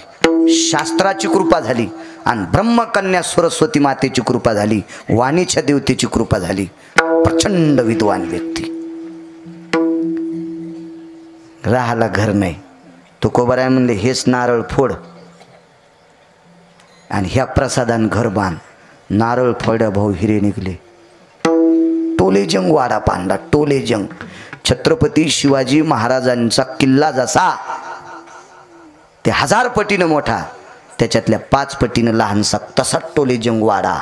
शास्त्राची कृपा झाली आणि ब्रह्मकन्या सरस्वती मातेची कृपा झाली, वाणीच्या देवतेची कृपा झाली. प्रचंड विद्वान व्यक्ती. राहाला घर नाही. तुकोबाराय म्हणले हेच नारळ फोड आणि ह्या प्रसादान घर बांध. नारळ फोड्या भाऊ हिरे निघले. टोलेजंग वाडा पांडा, टोलेजंग. छत्रपती शिवाजी महाराजांचा किल्ला जसा ते 1000 पटीनं मोठा, त्याच्यातल्या 5 पटीनं लहानसा, तसाच टोलेजंग वाडा.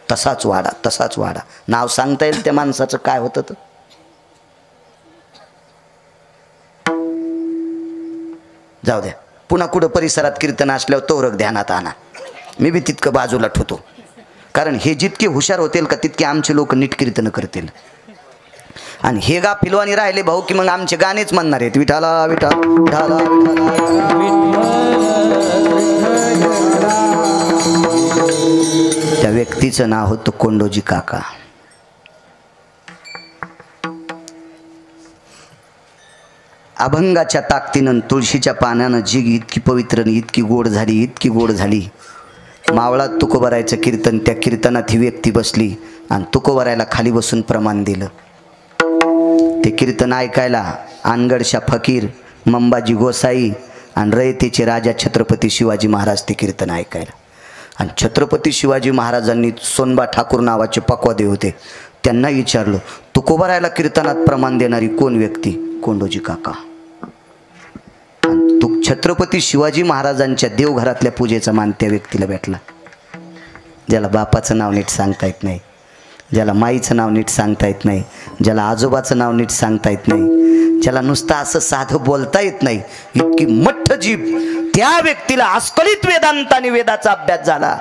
तसाच वाडा. नाव सांगता येईल त्या माणसाचं काय होतं तर? जाऊ द्या, पुन्हा कुठं परिसरात कीर्तन असल्यावर तोरक ध्यानात आणा. मी बी तितकं बाजूला ठेवतो, कारण हे जितके हुशार होतील का तितके आमचे लोक नीट कीर्तन करतील. आणि हे गा फिलवानी राहिले भाऊ की मग आमचे गाणेच म्हणणार आहेत, विठाला विठाला विठाला त्या व्यक्तीचं नाव होतं कोंडोजी काका. अभंगाच्या ताकदीनं तुळशीच्या पानानं जीग इतकी पवित्र इतकी गोड झाली. मावळात तुकोबारायचं कीर्तन, त्या कीर्तनात ही व्यक्ती बसली आणि तुकोबारायला खाली बसून प्रमाण दिलं. ते कीर्तन ऐकायला अनगडशा फकीर, मंबाजी गोसाई आणि रयतेचे राजा छत्रपती शिवाजी महाराज ते कीर्तन ऐकायला. आणि छत्रपती शिवाजी महाराजांनी सोनबा ठाकूर नावाचे पक्वादे होते, त्यांना विचारलं तुकोबारायला कीर्तनात प्रमाण देणारी कोण व्यक्ती? कोंडोजी काका. तो छत्रपती शिवाजी महाराजांच्या देवघरातल्या पूजेचा मान त्या व्यक्तीला भेटला, ज्याला बापाचं नाव नीट सांगता येत नाही, ज्याला माईचं नाव नीट सांगता येत नाही, ज्याला आजोबाचं नाव नीट सांगता येत नाही, ज्याला नुसतं असं साधं बोलता येत नाही, इतकी मठ्ठ जीभ त्या व्यक्तीला अस्खलित वेदांत आणि वेदाचा अभ्यास झाला.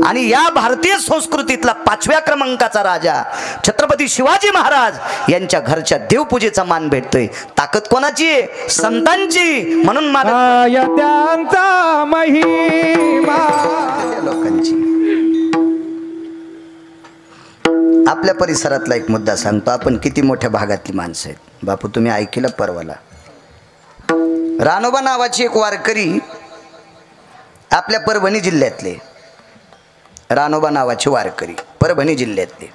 आणि या भारतीय संस्कृतीतला 5व्या क्रमांकाचा राजा छत्रपती शिवाजी महाराज यांच्या घरच्या देवपूजेचा मान भेटतोय. ताकद कोणाची आहे? संतांची. म्हणून त्यांचा महिमा लोकांची. आपल्या परिसरातला एक मुद्दा सांगतो. आपण किती मोठ्या भागातली माणसं आहेत बापू, तुम्ही ऐकलं परवाला. रानोबा नावाची एक वारकरी आपल्या परभणी जिल्ह्यातले, रानोबा नावाचे वारकरी परभणी जिल्ह्यातले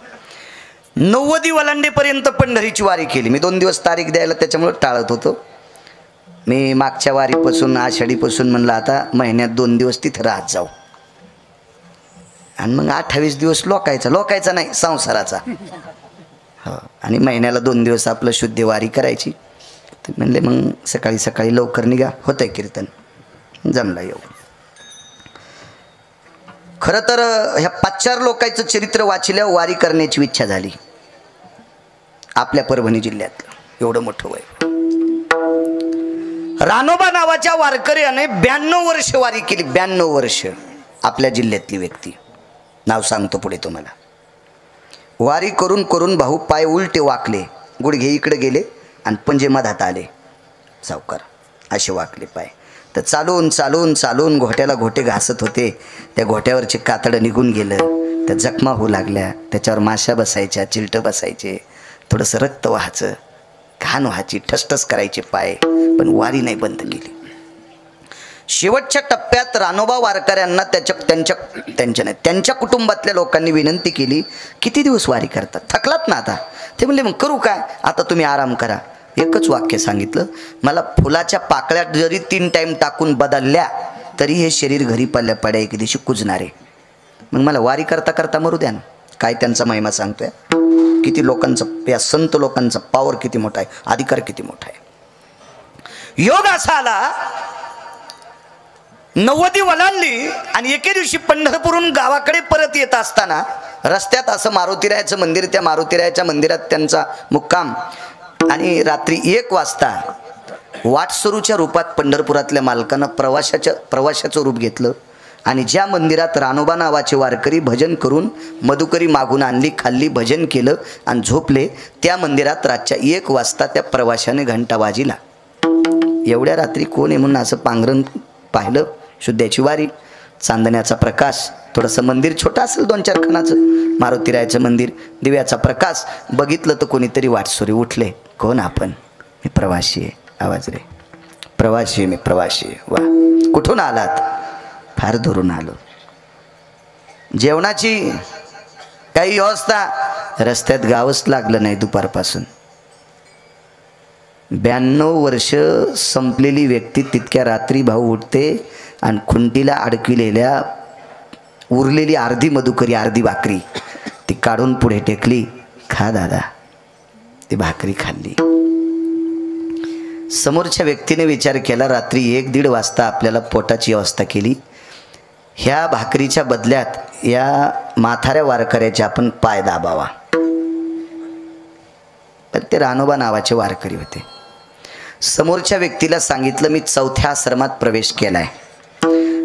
90 वलांडेपर्यंत पंढरीची वारी केली. मी 2 दिवस तारीख द्यायला त्याच्यामुळे टाळत होतो. मी मागच्या वारीपासून आषाढीपासून म्हणलं आता महिन्यात 2 दिवस तिथं राहत जाऊ. आणि मग 28 दिवस लोकायचा नाही संसाराचा. हो, आणि महिन्याला 2 दिवस आपलं शुद्ध वारी करायची. तर म्हणले मग सकाळी सकाळी लवकर निघा, होतंय कीर्तन. जमला येऊ. खरं तर ह्या 5-4 लोकांचं चरित्र वाचल्यावर वारी करण्याची इच्छा झाली. आपल्या परभणी जिल्ह्यातलं एवढं मोठं वय. रानोबा नावाच्या वारकऱ्याने 92 वर्ष वारी केली. 92 वर्ष. आपल्या जिल्ह्यातली व्यक्ती. नाव सांगतो पुढे तुम्हाला. वारी करून करून भाऊ पाय उलटे वाकले, गुडघे इकडे गेले आणि पंजे मधात आले. सावकार असे वाकले पाय. तर चालून चालून चालून घोट्याला घोटे घासत होते. त्या घोट्यावरचे कातडं निघून गेलं. त्या जखमा होऊ लागल्या. त्याच्यावर माशा बसायच्या, चिलटं बसायचे, थोडंसं रक्त व्हायचं, घाण व्हायची, ठसठस करायचे पाय. पण वारी नाही बंद केली. शेवटच्या टप्प्यात रानोबा वारकऱ्यांना त्यांच्या कुटुंबातल्या लोकांनी विनंती केली, किती दिवस वारी करतात, थकलात ना आता. ते म्हणले मग करू काय, आता तुम्ही आराम करा. एकच वाक्य सांगितलं, मला फुलाच्या पाकळ्या जरी 3 टाइम टाकून बदलल्या तरी हे शरीर घरी पडल्या पड्या एक दिवशी कुजणारे. मग मला वारी करता करता मरू द्या ना. काय त्यांचा महिमा सांगतोय. किती लोकांचा, या संत लोकांचा पॉवर किती मोठा आहे, अधिकार किती मोठा आहे. योग असा आला 90 वलांडली आणि एके दिवशी पंढरपूरहून गावाकडे परत येत असताना रस्त्यात असं मारुतीरायाचं मंदिर, त्या मारुतीरायाच्या मंदिरात त्यांचा मुक्काम. आणि रात्री 1 वाजता वाटसरूच्या रूपात पंढरपुरातल्या मालकानं प्रवाशाचं रूप घेतलं आणि ज्या मंदिरात रानोबा नावाचे वारकरी भजन करून मधुकरी मागून आणली, खाल्ली, भजन केलं आणि झोपले, त्या मंदिरात रातच्या 1 वाजता त्या प्रवाशाने घंटा वाजिला. एवढ्या रात्री कोण आहे म्हणून असं पांघरण पाहिलं. शुद्ध्याची वारी, चांदण्याचा प्रकाश, थोडंसं मंदिर छोटं असेल 2-4 खणाचं, मारुतीरायाचं मंदिर, दिव्याचा प्रकाश. बघितलं तर कोणीतरी वाटसुरी उठले. कोण आपण? मी प्रवासी आहे. आवाज रे, प्रवासी, मी प्रवासी. वा, कुठून आलात? फार दुरून आलो. जेवणाची काही व्यवस्था? रस्त्यात गावच लागलं नाही दुपारपासून. 92 वर्ष संपलेली व्यक्ती तितक्या रात्री भाऊ उठते आणि खुंटीला अडकविलेल्या उरलेली अर्धी मधुकरी, अर्धी भाकरी ती काढून पुढे टेकली. खा दादा. ती भाकरी खाल्ली. समोरच्या व्यक्तीने विचार केला, रात्री 1-1:30 वाजता आपल्याला पोटाची व्यवस्था केली, ह्या भाकरीच्या बदल्यात या म्हाताऱ्या वारकऱ्याचे आपण पाय दाबावा. तर ते रानोबा नावाचे वारकरी होते. समोरच्या व्यक्तीला सांगितलं, मी 4थ्या आश्रमात प्रवेश केलाय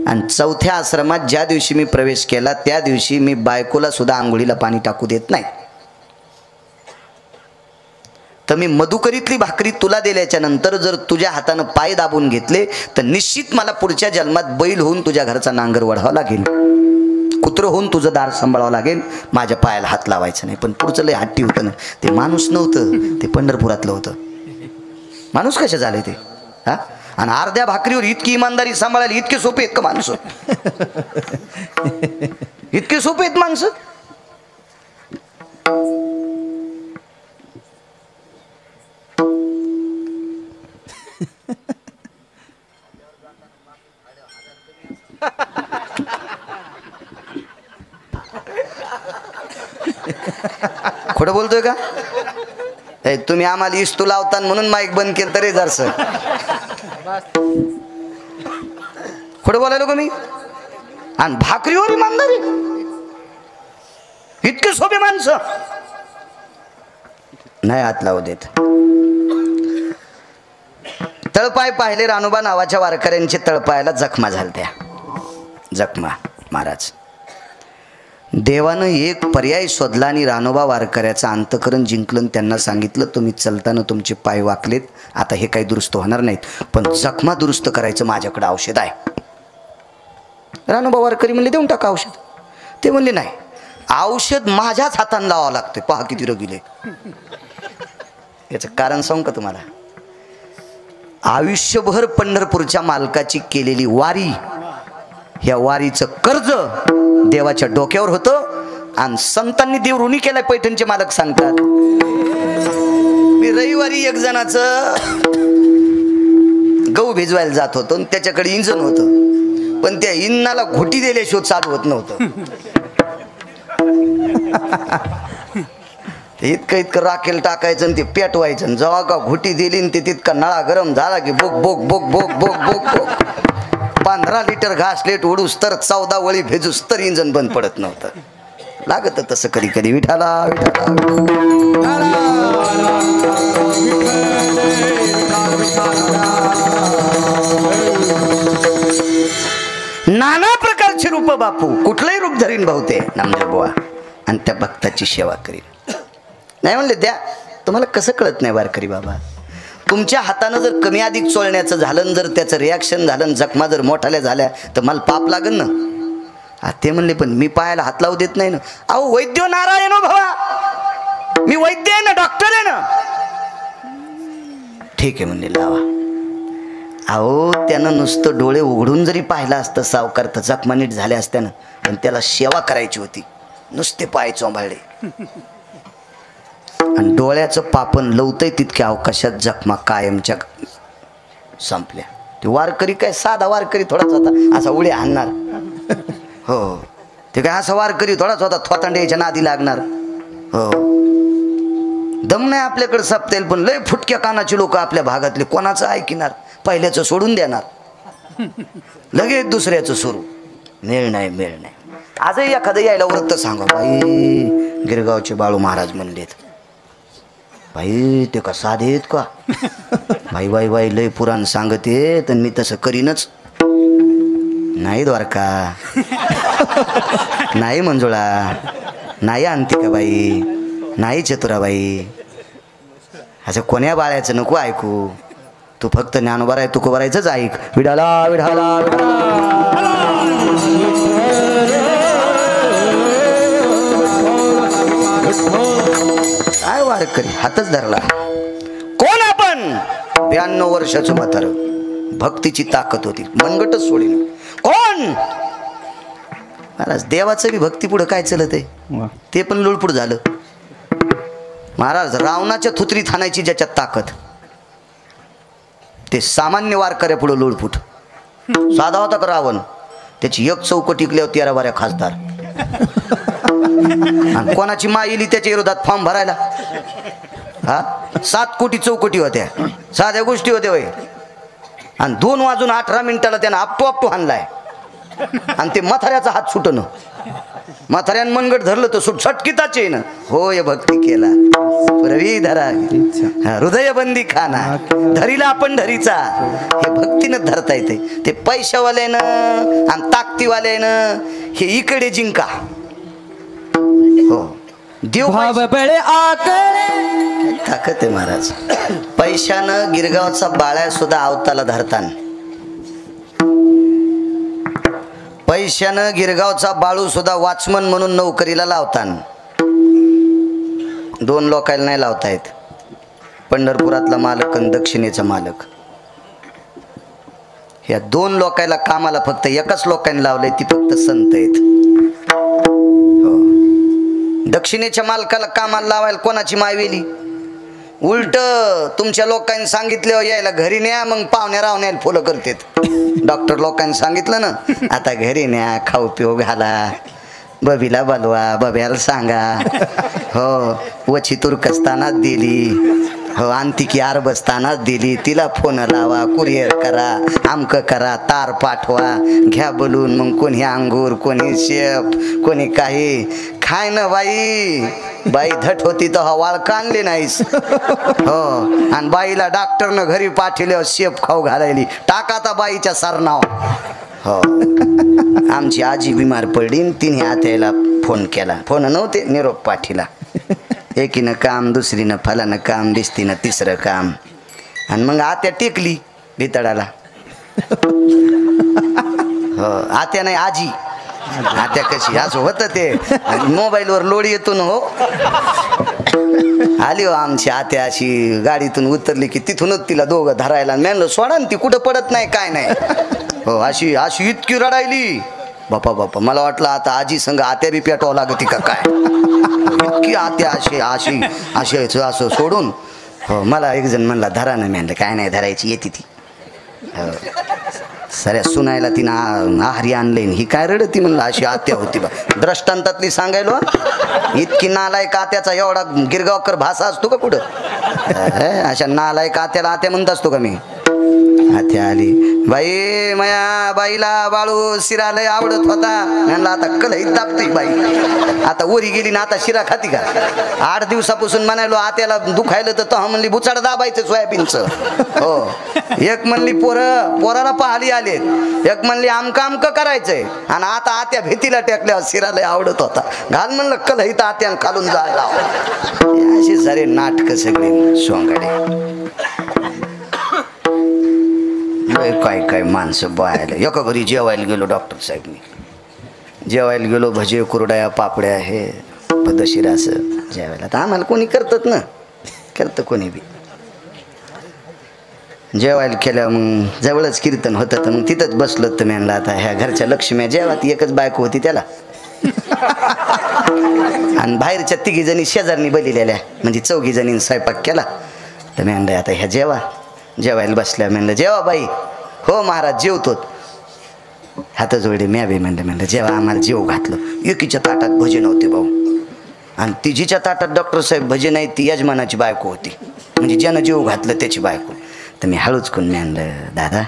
आणि 4थ्या आश्रमात ज्या दिवशी मी प्रवेश केला त्या दिवशी मी बायकोला सुद्धा आंघोळीला पाणी टाकू देत नाही. तर मी मधुकरीतली भाकरी तुला दिल्याच्या नंतर जर तुझ्या हातानं पाय दाबून घेतले तर निश्चित मला पुढच्या जन्मात बैल होऊन तुझ्या घरचा नांगर वढावा लागेल, कुत्रं होऊन तुझं दार सांभाळावं लागेल, माझ्या पायाला हात लावायचं नाही. पण पुढचं लय हट्टी होतं ना. ते माणूस नव्हतं, ते पंढरपुरातलं होतं. माणूस कसे झाले ते? हा, आणि अर्ध्या भाकरीवर इतकी इमानदारी सांभाळायला इतके सोपे आहेत का माणसं? इतके सोपे आहेत माणसं? खोटं बोलतोय का? तुम्ही आम्हाला इस्तू लावता म्हणून माईक बंद केलं तरी जरसं खोटं बोलायलो का मी? आणि भाकरीवर इमानदारी, इतके सोपे माणसं नाही हात लावू देत. तळपाय पाहिले रानोबा नावाच्या वारकऱ्यांचे. तळपायाला जखमा झालत्या. जखमा. महाराज देवानं एक पर्याय शोधला आणि रानोबा वारकऱ्याचं अंतकरण जिंकलं. त्यांना सांगितलं, तुम्ही चलताना तुमचे पाय वाकलेत, आता हे काही दुरुस्त होणार नाहीत, पण जखमा दुरुस्त करायचं माझ्याकडे औषध आहे. रानोबा वारकरी म्हणले, देऊन टाका औषध. ते म्हणले, नाही, औषध माझ्याच हाताने लावावं लागतं. पहा किती रगिले. याचं कारण सांगू का तुम्हाला? आयुष्यभर पंढरपूरच्या मालकाची केलेली वारी, ह्या वारीचं कर्ज देवाच्या डोक्यावर होतं आणि संतांनी देव ऋणी केलाय. पैठणचे मालक सांगतात, मी रविवारी एक जणाचं गहू भिजवायला जात होतो आणि त्याच्याकडे इंजन होतं, पण त्या इंजनाला घोटी दिल्याशिवाय चालू होत नव्हतं. इतकं इतकं राखेल टाकायचं आणि ते पेटवायचं. जेव्हा का घोटी दिली ते तितका नळा गरम झाला की बोक बोक बोक बोक बोक बोक बोक 15 लिटर घास लेट ओढूस तर 14 वळी भेजूस तर इंजन बंद पडत नव्हतं. लागत तसं कधी कधी. विठाला विठाला नाना प्रकारचे रूप बापू, कुठलंही रूप धरीन भाऊ ते नामदेव बुवा, आणि त्या भक्ताची सेवा करीन. नाही म्हणले, द्या. तुम्हाला कसं कळत नाही वारकरी बाबा? तुमच्या हातानं जर कमी अधिक चोळण्याचं झालं, जर त्याचं रिॲक्शन झालं, जखमा जर मोठाल्या झाल्या तर मला पाप लागन ना. ते म्हणले, पण मी पायाला हात लावू देत नाही ना. अहो वैद्य नारायण हो भावा, मी वैद्य आहे ना, डॉक्टर आहे ना. ठीक आहे म्हणले, लावा. अहो त्यानं नुसतं डोळे उघडून जरी पाहिलं असतं सावकार तर जखमा नीट झाल्या असत्यानं, पण त्याला सेवा करायची होती. नुसते पाय चोंबाळले आणि डोळ्याचं पापण लवतंय तितक्या अवकाशात जखमा कायमच्या संपल्या. ते वारकरी काय साधा वारकरी थोडाच होता, असा उड्या आणणार. हो, ते काय असा वारकरी थोडाच होता, थोतांड्याच्या नादी लागणार. हो, दम नाही आपल्याकडे सपतेल, पण लय फुटक्या कानाची लोक आपल्या भागातले कोणाचं ऐकणार, पहिल्याचं सोडून देणार, लगेच दुसऱ्याचं सुरू. मेळ नाही, मेळ नाही. आजही एखादं यायला व्रत सांगा, बाई गिरगावचे बाळू महाराज म्हणलेत, बाई ते का साधे आहेत का? बाई बाई बाई लय पुराण सांगते तर मी तसं करीनच. नाही द्वारका, नाही मंजुळा, नाही अंतिकाबाई, नाही चतुराबाई. असं कोण्या बाळ्याचं नको ऐकू. तू फक्त ज्ञानोबा आहे तुकोबारायचंच ऐक. विडाला विडाला काय वारकरी हातच धरला. कोण आपण? 92 वर्षाचं म्हातार. भक्तीची ताकद होती, मनगटच सोडीन. कोण? महाराज देवाचं बी भक्ती पुढं काय चलत आहे, ते पण लुळपुड झालं. महाराज रावणाच्या थुत्रीत हाणायची ज्याच्यात ताकद, ते सामान्य वारकऱ्या पुढं लुळपुट. साधा होता का रावण? त्याची एक चौकट टिकल्यावर 13 बाऱ्या खासदार. आणि कोणाची माईली त्याच्या विरोधात फॉर्म भरायला. हा 7 कोटी चौकटी होत्या, साध्या गोष्टी होत्या वय. आणि 2 वाजून 18 मिनिटाला त्यानं आपटू हाणलाय. आणि ते म्हाताऱ्याचा हात सुटणं. म्हाताऱ्यानं मनगट धरलं तर सुट छटकीताचे ना. होय भक्ती केला रवी धरा हृदय बंदी खाना धरीला आपण धरीचा. हे भक्तीनं धरता येते. ते पैशावाल्यानं आणि ताकदीवाल्यानं हे इकडे जिंका. हो देव ताकद आहे महाराज. पैशानं गिरगावचा बाळ्या सुद्धा आवताला धरतान. पैशानं गिरगावचा बाळू सुद्धा वॉचमन म्हणून नोकरीला लावतान. 2 लोकायला नाही लावता येत. पंढरपुरातला मालक आणि दक्षिणेचा मालक, ह्या 2 लोकायला कामाला फक्त एकाच लोकांनी लावलंय, ती फक्त संत आहेत. हो दक्षिणेच्या मालकाला कामाला लावायला कोणाची मायवेली? उलट तुमच्या लोकांनी सांगितलं यायला घरी न्या, मग पाहुण्या रावण्याला फुलं करतात. डॉक्टर लोकांनी सांगितलं ना आता घरी न्या, खाऊ पिऊ घाला, बबीला बोलवा, बब्याला सांगा. हो वची तुर्कस्तानात दिली, हो अंतिकी अरबस्तानात दिली, तिला फोन लावा, कुरिअर करा, आमक करा, तार पाठवा, घ्या बोलून. मग कोणी अंगूर, कोणी शेप, कोणी काही. खाय ना बाई. बाई धट होती तर वाळका आणली नाहीस. हो आणि बाईला डॉक्टरनं घरी पाठवल्यावर शेप खाऊ घालायली. टाका आता बाईच्या सरनाव. हो आमची आजी बिमार पडली, तिने आत्याला फोन केला. फोन नव्हते, निरोप पाठीला. एकीनं काम, दुसरीनं फलानं काम, दिसतीनं तिसरं काम. आणि मग आत्या टेकली भितडाला. हो आत्या नाही आजी. आत्या कशी असं होतं ते मोबाईलवर लोड येतो ना. हो आली हो आमची आत्या अशी गाडीतून उतरली की तिथूनच तिला दोघं धरायला. म्हणलं सोडा ना, ती कुठं पडत नाही काय नाही. हो अशी अशी इतकी रडायली. बापा बापा मला वाटलं आता आजी संग आत्या बी पेटवावं लागती का काय. इतकी आत्या अशी अशी अशी असं सोडून. हो मला एक जण म्हणला धरा ना. म्हणलं काय नाही धरायची, येते ती. हो सऱ्या सुनायला तिनं आहारी आणले. ही काय रडती म्हणलं अशी आत्या होती बा. दृष्टांतातली सांगायलो. इतकी नालायक आत्याचा एवढा गिरगावकर भाषा असतो का कुठं? अशा नालायक आत्याला आत्या म्हणत असतो का मी? आत्या आली. बाई माया बाईला बाळू शिरा लय आवडत होता. म्हणलं आता कलही तापती बाई. आता ओरी गेली ना आता शिरा खाती का? 8 दिवसापासून म्हणायलो आत्याला दुखायलं तर म्हणली बुचाड दाबायचं सोयाबीनचं. हो एक म्हणली पोराला पाहाली आलेत, एक म्हणली आमक आमक करायचंय. आणि आता आत्या भीतीला टेकल्यावर शिरा लय आवडत होता. घाल म्हणलं कलही तर आत्यानं खालून जायला. अशी सारे नाटक सगळे सोंगाडे. काय काय माणसं बायला. एका घरी जेवायला गेलो डॉक्टर साहेबनी. जेवायला गेलो, भजे कुरड्या पापड्या हे पद्धतशीर असं जेवायला. तर आम्हाला कोणी करतात ना, करतं कोणी बी. जेवायला केल्या मग जवळच कीर्तन होतं तर मग तिथंच बसलो. तर म्हणलं आता ह्या घरच्या लक्ष्म्या जेवा. ती एकच बायको होती त्याला. आणि बाहेरच्या 3 जणी शेजारनी बलिलेल्या, म्हणजे 4 जणींनी स्वयंपाक केला. तर म्हणलं आता ह्या जेवायला बसल्या. म्हणलं जेवा बाई. हो महाराज जेवतो. हात जोडे म्या बी म्हणलं जेव्हा आम्हाला जेव घातलं. एकीच्या ताटात भजे नव्हते भाऊ, आणि तिजीच्या ताटात डॉक्टर साहेब भजे नाही. ती यजमानाची बायको होती, म्हणजे ज्यानं जेव घातलं त्याची बायको. तर मी हळूच करून म्हणलं दादा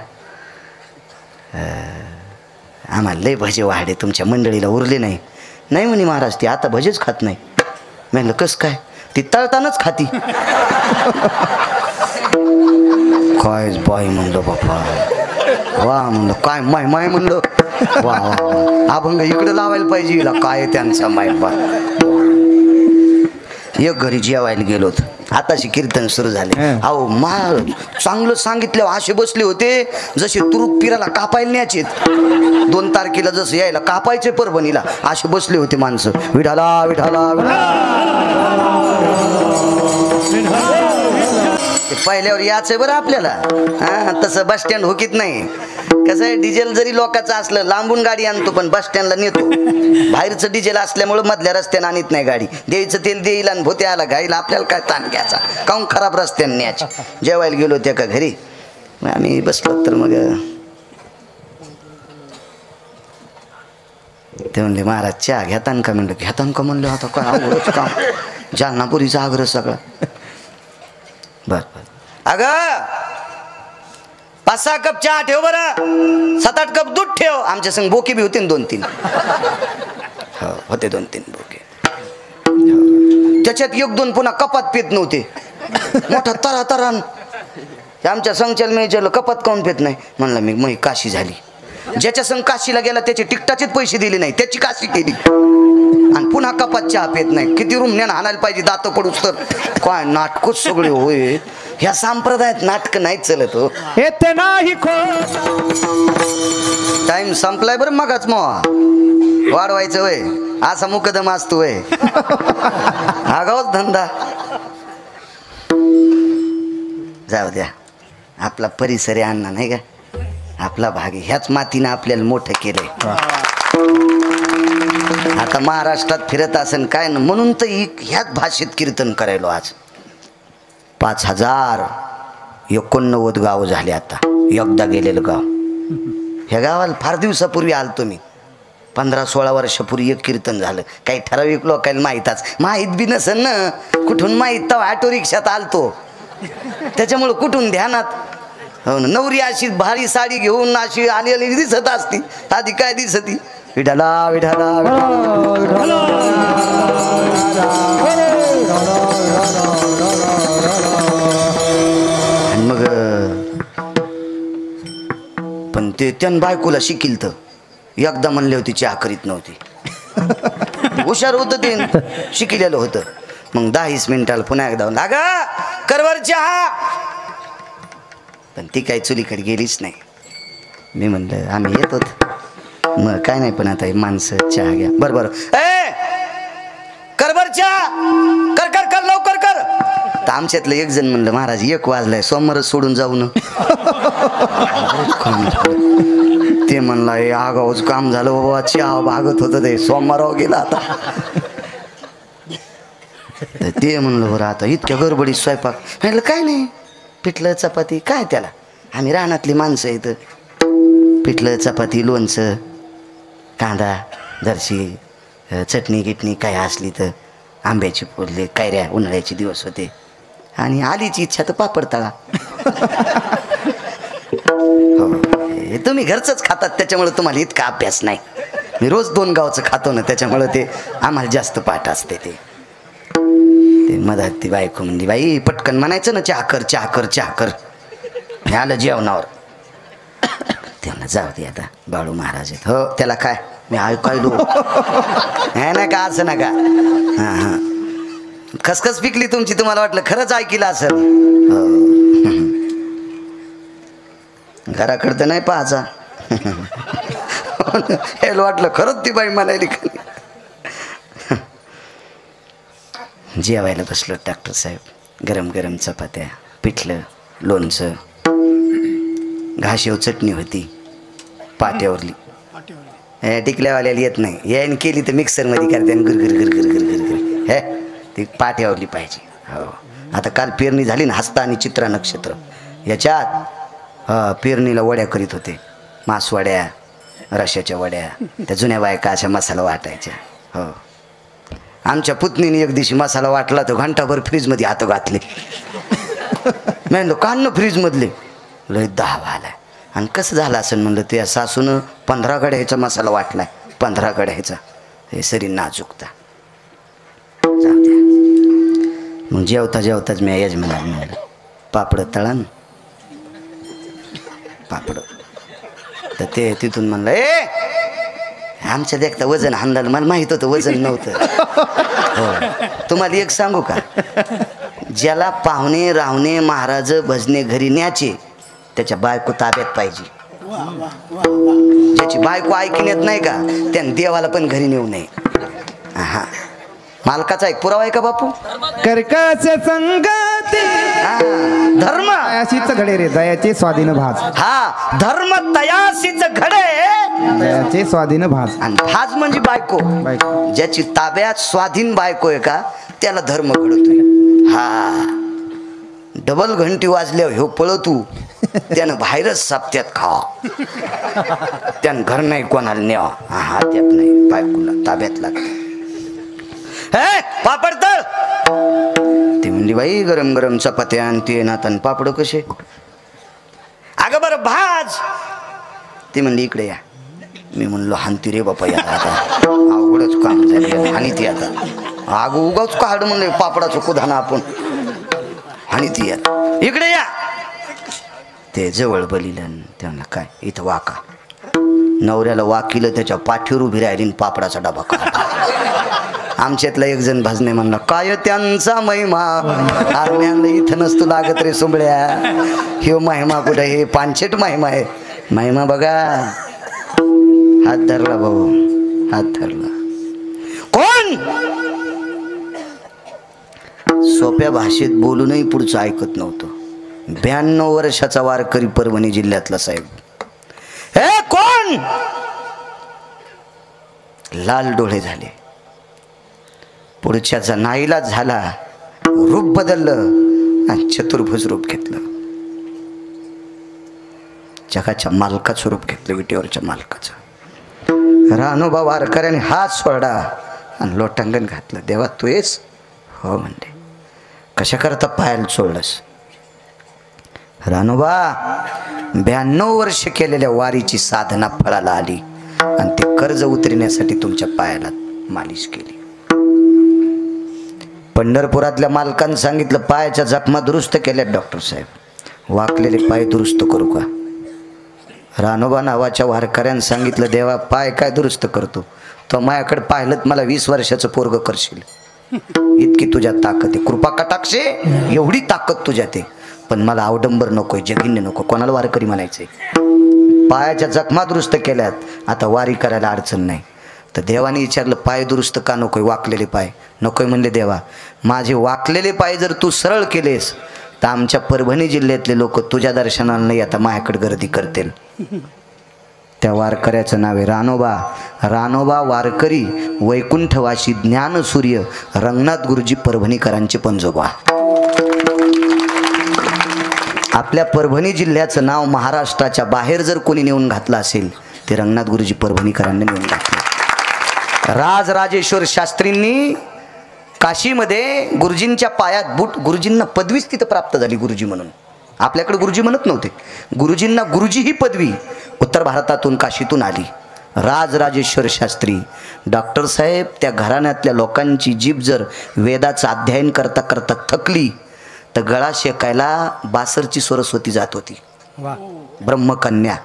आम्हाला लय भजे वाढे, तुमच्या मंडळीला उरले नाही. नाही म्हणे महाराज ती आता भजेच खात नाही. म्हणलं कसं काय? ती तळतानाच खाती. काय बाई म्हणलं बापा वा. म्हणलं काय माय माय म्हणलं वा वा अभंग इकडे लावायला पाहिजे हिला. काय त्यांचा माईक बा. एक घरी जेवायला गेलो आताशी कीर्तन सुरू झाले. अहो चांगलं सांगितलं असे बसले होते जसे तुरुक पिराला कापायला न्यायचे. 2 तारखेला जसं यायला कापायचे परभणीला असे बसले होते माणसं. विठाला विठाला पहिल्यावर याचं बरं आपल्याला. हा तसं बस स्टँड होकीत नाही. कसं आहे डिझेल जरी लोकांचं असलं लांबून गाडी आणतो पण बस स्टँडला नेतो. बाहेरचं डिझेल असल्यामुळे मधल्या रस्त्यानं आणत नाही गाडी. द्यायचं तेल देईल आणि भोते आला घाईला आपल्याला काय ताण घ्यायचा. काहून खराब रस्त्यानं न्यायची. जेवायला गेलो त्या का घरी आम्ही बसलो तर मग ते म्हणले महाराज चहा घेतान का. म्हणलं घेतान का. म्हणलं आता काय आवडच काम. जालनापुरीचा आग्रह सगळा. बर अगं 5-6 कप चहा ठेव बरं. 7-8 कप दूध ठेव. आमच्या संग बोके बी होते 2-3. हो होते 2-3 बोके. त्याच्यात 1-2 पुन्हा कपात पेत नव्हते. मोठा तरातरान आमच्या संगच्याला मी विचारलं कपात काऊन पेत नाही. म्हणलं मी काशी झाली. ज्याच्या संग काशीला गेला त्याचे तिकटाचेच पैसे दिले नाही त्याची काशी केली आणि पुन्हा कपात चहा पेत नाही. किती रूमण्यानं हाणायला पाहिजे दात पडूच तर. काय नाटकच सगळे होय. ह्या संप्रदायात नाटक नाही चलत हो. येते नाही टाइम संपलाय बरं मगच मग वाढवायचं वय. असा मुकदम असतो वय. आगावच धंदा. जाऊ द्या आपला परिसर अण्णा नाही का आपला भाग. ह्याच मातीनं आपल्याला मोठं केलंय. आता महाराष्ट्रात फिरत असेल काय ना म्हणून तर ह्याच भाषेत कीर्तन करायलो. आज 5089 गाव झाले. आता एकदा गेलेलं गाव. ह्या गावाला फार दिवसापूर्वी आलतो मी. 15-16 वर्षापूर्वी एक कीर्तन झालं. काही ठराविक लोकांना माहीत बी नसेल ना. कुठून माहीत तर ऑटो रिक्षात आलतो त्याच्यामुळं कुठून ध्यानात. हो ना नवरी अशी भारी साडी घेऊन अशी आलेली दिसत असती. आधी काय दिसती विठाला विठाला मग पण ते त्यान बायकोला शिकील तर एकदा म्हणले होते चहा करीत नव्हती. हुशार होतं ते शिकलेलं होतं. मग 10-20 मिनिटाला पुन्हा एकदा लागा करवर चहा. पण ती काही चुलीकडे गेलीच नाही. मी म्हणलं आम्ही येतो मग काय नाही पण आता माणसं चहा घ्या. बरं ए करवर चहा कर कर कर लवकर कर. तर आमच्यातलं एक जण म्हणलं महाराज 1 वाजलाय सोमवारच सोडून जाऊ ना. ते म्हणला हे आगाऊच काम झालं बाबा. चहा भागत होतं ते सोमवारावर गेला आता. ते म्हणलं बरं आता इतक्या गडबडीत स्वयंपाक. म्हटलं काय नाही पिठलं चपाती काय त्याला. आम्ही रानातली माणसं येतं. पिठलं चपाती लोणचं कांदा जरशी चटणी गिटणी काय असली तर आंब्याची फोडले कैऱ्या. उन्हाळ्याचे दिवस होते आणि आलीची इच्छा तर पापड तळा. हो तुम्ही घरचंच खातात त्याच्यामुळे तुम्हाला इतका अभ्यास नाही. मी रोज 2 गावचं खातो ना त्याच्यामुळं ते आम्हाला जास्त पाठ असते. ते मधात ती बायको म्हणली बाई पटकन म्हणायचं ना चहा कर चहा कर चहा कर. मी आलं जेवणावर. त्याला जाऊ दे आता बाळू महाराज आहेत. हो त्याला काय मी ऐकायलो हे ना का असं नका. हां हां खसखस पिकली तुमची. तुम्हाला वाटलं खरंच ऐकलं असेल. हो घराकडं तर नाही पाहायचा. यायला वाटलं खरंच ती बाई म्हणायली खाली. जेवायला बसलो डॉक्टर साहेब. गरम गरम चपात्या पिठलं लोणचं घाशेव चटणी होती पाट्यावरली. टिकल्यावाल्याला येत नाही. यायन केली तर मिक्सरमध्ये करते आणि गुरगुर गुरगुर गुरगुर गुर हे ती पाट्यावरली पाहिजे. हो आता काल पेरणी झाली ना हस्ता आणि चित्रा नक्षत्र याच्यात पेरणीला वड्या करीत होते. मासवड्या रश्याच्या वड्या. त्या जुन्या बायका अशा मसाला वाटायच्या. हो आमच्या पुतणीने एक दिवशी मसाला वाटला तो घंटाभर फ्रीजमध्ये हात घातले. मी म्हणलो काढणं फ्रीजमधले लय 10 आलाय. आणि कसं झालं असं म्हणलं त्या सासूनं 15 गड्याचा मसाला वाटलाय. 15 गड्याचा. हे सरी नाजूकता. जाऊ द्या. मग जेवता जेवताच मी यजमानाला म्हणलं पापड तळण पापड तर ते तिथून म्हणलं ए आमच्या देखता वजन हाणलं मला माहित होतं वजन नव्हतं. हो तुम्हाला एक सांगू का, ज्याला पाहुणे रावणे महाराज भजने घरी न्यायचे त्याच्या बायको ताब्यात पाहिजे. ज्याची बायको ऐकण्यात नाही का त्याने देवाला पण घरी नेऊ नये. हा मालकाचा एक पुरावा आहे का बापू. कर्काचे संगती धर्म तयाशीच घडे रे दयाचे स्वाधीन भाज. हा धर्म तयासीच घडे दयाचे स्वाधीन भाज. आणि भाज म्हणजे बायको. बायको. ज्याची ताब्यात स्वाधीन बायको आहे का त्याला धर्म घडतोय. हा डबल घंटी वाजल्यावर ह्यो पळतू त्यानं बाहेरच सापत्यात खावा, त्यानं घर नाही कोणाला न्यावा. हा त्यात नाही बायकोला ताब्यात लागते. हे पापड तळ ती म्हणली बाई गरम गरम चपात्या आणि ते नातन पापड कसे. अगं बरं भाज. ती म्हणली इकडे या. मी म्हणलो हानती रे बापा या आता अवघडच काम झाले आणि ती आता अग उगाच काढ म्हणले पापडाचं कुधाना आपण आणि ती आता इकडे या. ते जवळ बलिलं त्यांना काय इथं वाका. नवऱ्याला वाकिलं त्याच्या पाठीवर उभी राहिली पापडाचा डबा काढला. आमच्यातला एक जण भजने म्हणला काय त्यांचा महिमा आरम्यांना इथं नसतो लागत रे सुंबळ्या. ह्यो महिमा कुठं हे पानशेट महिमा आहे. महिमा बघा. हात धरला भाऊ हात धरला. कोण सोप्या भाषेत बोलूनही पुढचं ऐकत नव्हतं. 92 वर्षाचा वारकरी परभणी जिल्ह्यातला साहेब. हे कोण. लाल डोळे झाले. पुढच्याचा नाईलाज झाला. रूप बदललं आणि चतुर्भुज रूप घेतलं. जगाच्या मालकाचं रूप घेतलं. विटेवरच्या मालकाचं. रानोबा वारकऱ्याने हात सोडा आणि लोटांगण घातलं. देवा तू येस. हो म्हणले. कशा करता पायाला सोडलंस. रानोबा 92 वर्ष केलेल्या वारीची साधना फळाला आली आणि ते कर्ज उतरण्यासाठी तुमच्या पायाला मालिश केली. पंढरपुरातल्या मालकानं सांगितलं पायाच्या जखमा दुरुस्त केल्या डॉक्टर साहेब, वाकलेले पाय दुरुस्त करू का. रानोबा नावाच्या वारकऱ्यानं सांगितलं देवा पाय काय दुरुस्त करतो, तो माझ्याकडे पाहिलं मला 20 वर्षाचं पोरग करशील. इतकी तुझ्यात ताकद आहे. कृपा कटाक्षे एवढी ताकद तुझ्यात आहे. पण मला अवडंबर नकोय, जगिन्य नको. कोणाला वारकरी म्हणायचंय. पायाच्या जखमा दुरुस्त केल्यात, आता वारी करायला अडचण नाही. तर देवाने विचारलं पाय दुरुस्त का नकोय, वाकलेले पाय नकोय. म्हणले देवा माझे वाकलेले पाय जर तू सरळ केलेस तर आमच्या परभणी जिल्ह्यातले लोक तुझ्या दर्शनाला नाही आता माझ्याकडे गर्दी करतील. त्या वारकऱ्याचं नाव आहे रानोबा. रानोबा वारकरी वैकुंठवासी ज्ञानसूर्य रंगनाथ गुरुजी परभणीकरांचे पंजोबा. आपल्या परभणी जिल्ह्याचं नाव महाराष्ट्राच्या बाहेर जर कोणी नेऊन घातलं असेल ते रंगनाथ गुरुजी परभणीकरांनी नेऊन घातलं. राजराजेश्वर शास्त्रींनी काशीमध्ये गुरुजींच्या पायात बूट, गुरुजींना पदवीच तिथं प्राप्त झाली गुरुजी म्हणून. आपल्याकडे गुरुजी म्हणत नव्हते. गुरुजींना गुरुजी ही पदवी उत्तर भारतातून काशीतून आली. राजराजेश्वर शास्त्री डॉक्टर साहेब त्या घराण्यातल्या लोकांची जीभ जर वेदाचं अध्ययन करता करता थकली तर गळा शेकायला बासरची सरस्वती जात होती. ब्रह्मकन्या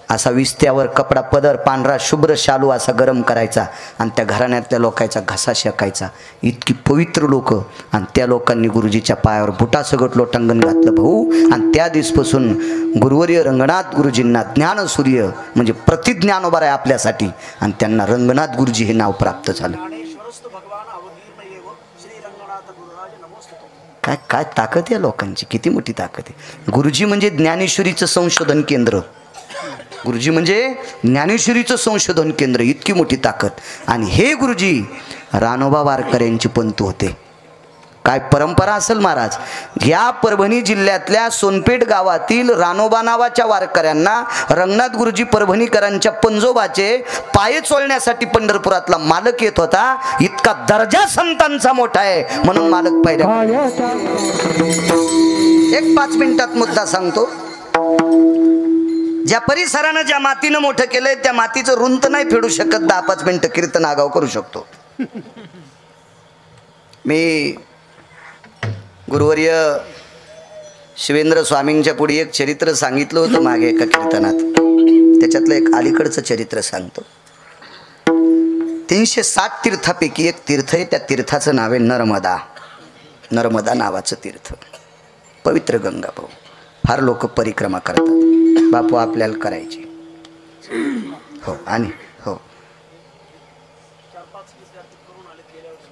असा विस्त्यावर कपडा पदर पांढरा शुभ्र शालू असा गरम करायचा आणि त्या घराण्यातल्या लोकांचा घसा शेकायचा. इतकी पवित्र लोक. आणि त्या लोकांनी गुरुजीच्या पायावर बुटासगट लोटांगण घातलं भाऊ. आणि त्या दिवसपासून गुरुवर्य रंगनाथ गुरुजींना ज्ञानसूर्य म्हणजे प्रतिज्ञानोबा आहे आपल्यासाठी आणि त्यांना रंगनाथ गुरुजी हे नाव प्राप्त झालं. काय काय ताकद या लोकांची, किती मोठी ताकद आहे. गुरुजी म्हणजे ज्ञानेश्वरीचं संशोधन केंद्र. गुरुजी म्हणजे ज्ञानेश्वरीचं संशोधन केंद्र. इतकी मोठी ताकद. आणि हे गुरुजी रानोबा वारकर यांचे पंतू होते. काय परंपरा असेल महाराज. या परभणी जिल्ह्यातल्या सोनपेठ गावातील रानोबा नावाच्या वारकऱ्यांना रंगनाथ गुरुजी परभणीकरांच्या पंजोबाचे पाय चोळण्यासाठी पंढरपुरातला मालक येत होता. इतका दर्जा संतांचा मोठा आहे म्हणून मालक पहिल्या. एक 5 मिनिटात मुद्दा सांगतो. ज्या परिसरानं ज्या मातीनं मोठं केलंय त्या मातीचं ऋण तर नाही फेडू शकत. 10-5 मिनिटं कीर्तन आगाव करू शकतो. मी गुरुवर्य शिवेंद्र स्वामींच्या पुढे एक चरित्र सांगितलं होतं मागे एका कीर्तनात. त्याच्यातलं एक अलीकडचं चरित्र सांगतो. 360 तीर्थापैकी एक तीर्थ आहे. त्या तीर्थाचं नाव आहे नर्मदा. नर्मदा नावाचं तीर्थ, पवित्र गंगा भाऊ. फार लोक परिक्रमा करतात. बापू आपल्याला करायची. हो आणि हो,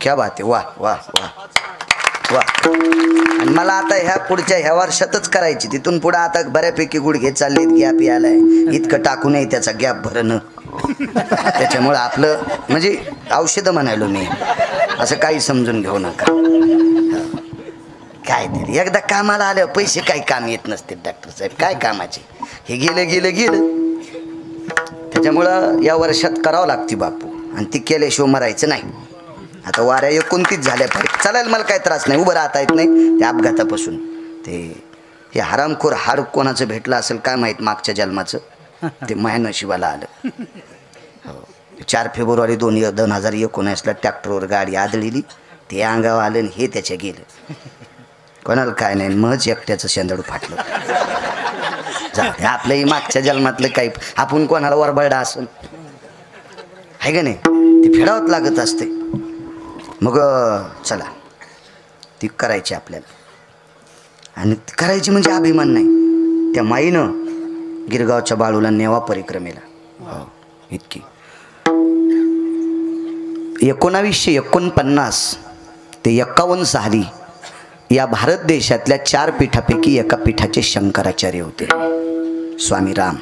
क्या बात आहे. वा वा वा वा. आणि मला आता ह्या पुढच्या ह्या वर्षातच करायची. तिथून पुढे आता बऱ्यापैकी गुडघे चाललेत, गॅप यायलाय. इतकं टाकू नये त्याचा गॅप भरणं. त्याच्यामुळं आपलं म्हणजे औषधं म्हणायलो मी, असं काही समजून घेऊ नका. काय तरी एकदा कामाला आलं पैसे काही काम येत नसते डॉक्टर साहेब, काय कामाचे. हे गेलं गेलं गेलं. त्याच्यामुळं या वर्षात करावं लागते बापू. आणि ती केल्याशिवाय मरायचं नाही. आता वाऱ्या 29 झाल्या पाहिजे. चालायला मला काही त्रास नाही, उभं राहता येत नाही त्या अपघातापासून. ते हे हरामखोर हाड कोणाचं भेटलं असेल काय माहीत मागच्या जन्माचं, ते माझ्या नशिबाला आलं. हो, 4 फेब्रुवारी 2019ला ट्रॅक्टरवर गाडी आदळली. ते अंगावर आलं आणि हे त्याच्या गेलं. कोणाला काय नाही, मग एकट्याचं शेंदड फाटलं. आपलंही मागच्या जन्मातलं काही आपण कोणाला वरबळडा असेल आहे का नाही, ते फेडावत लागत असते. मग चला ती करायची आपल्याला. आणि ती करायची म्हणजे अभिमान नाही. त्या माईनं गिरगावच्या बाळूला नेवा परिक्रमेला. हो, इतकी 1949 ते 51 साली या भारत देशातल्या 4 पीठापैकी एका पीठाचे शंकराचार्य होते, स्वामी राम.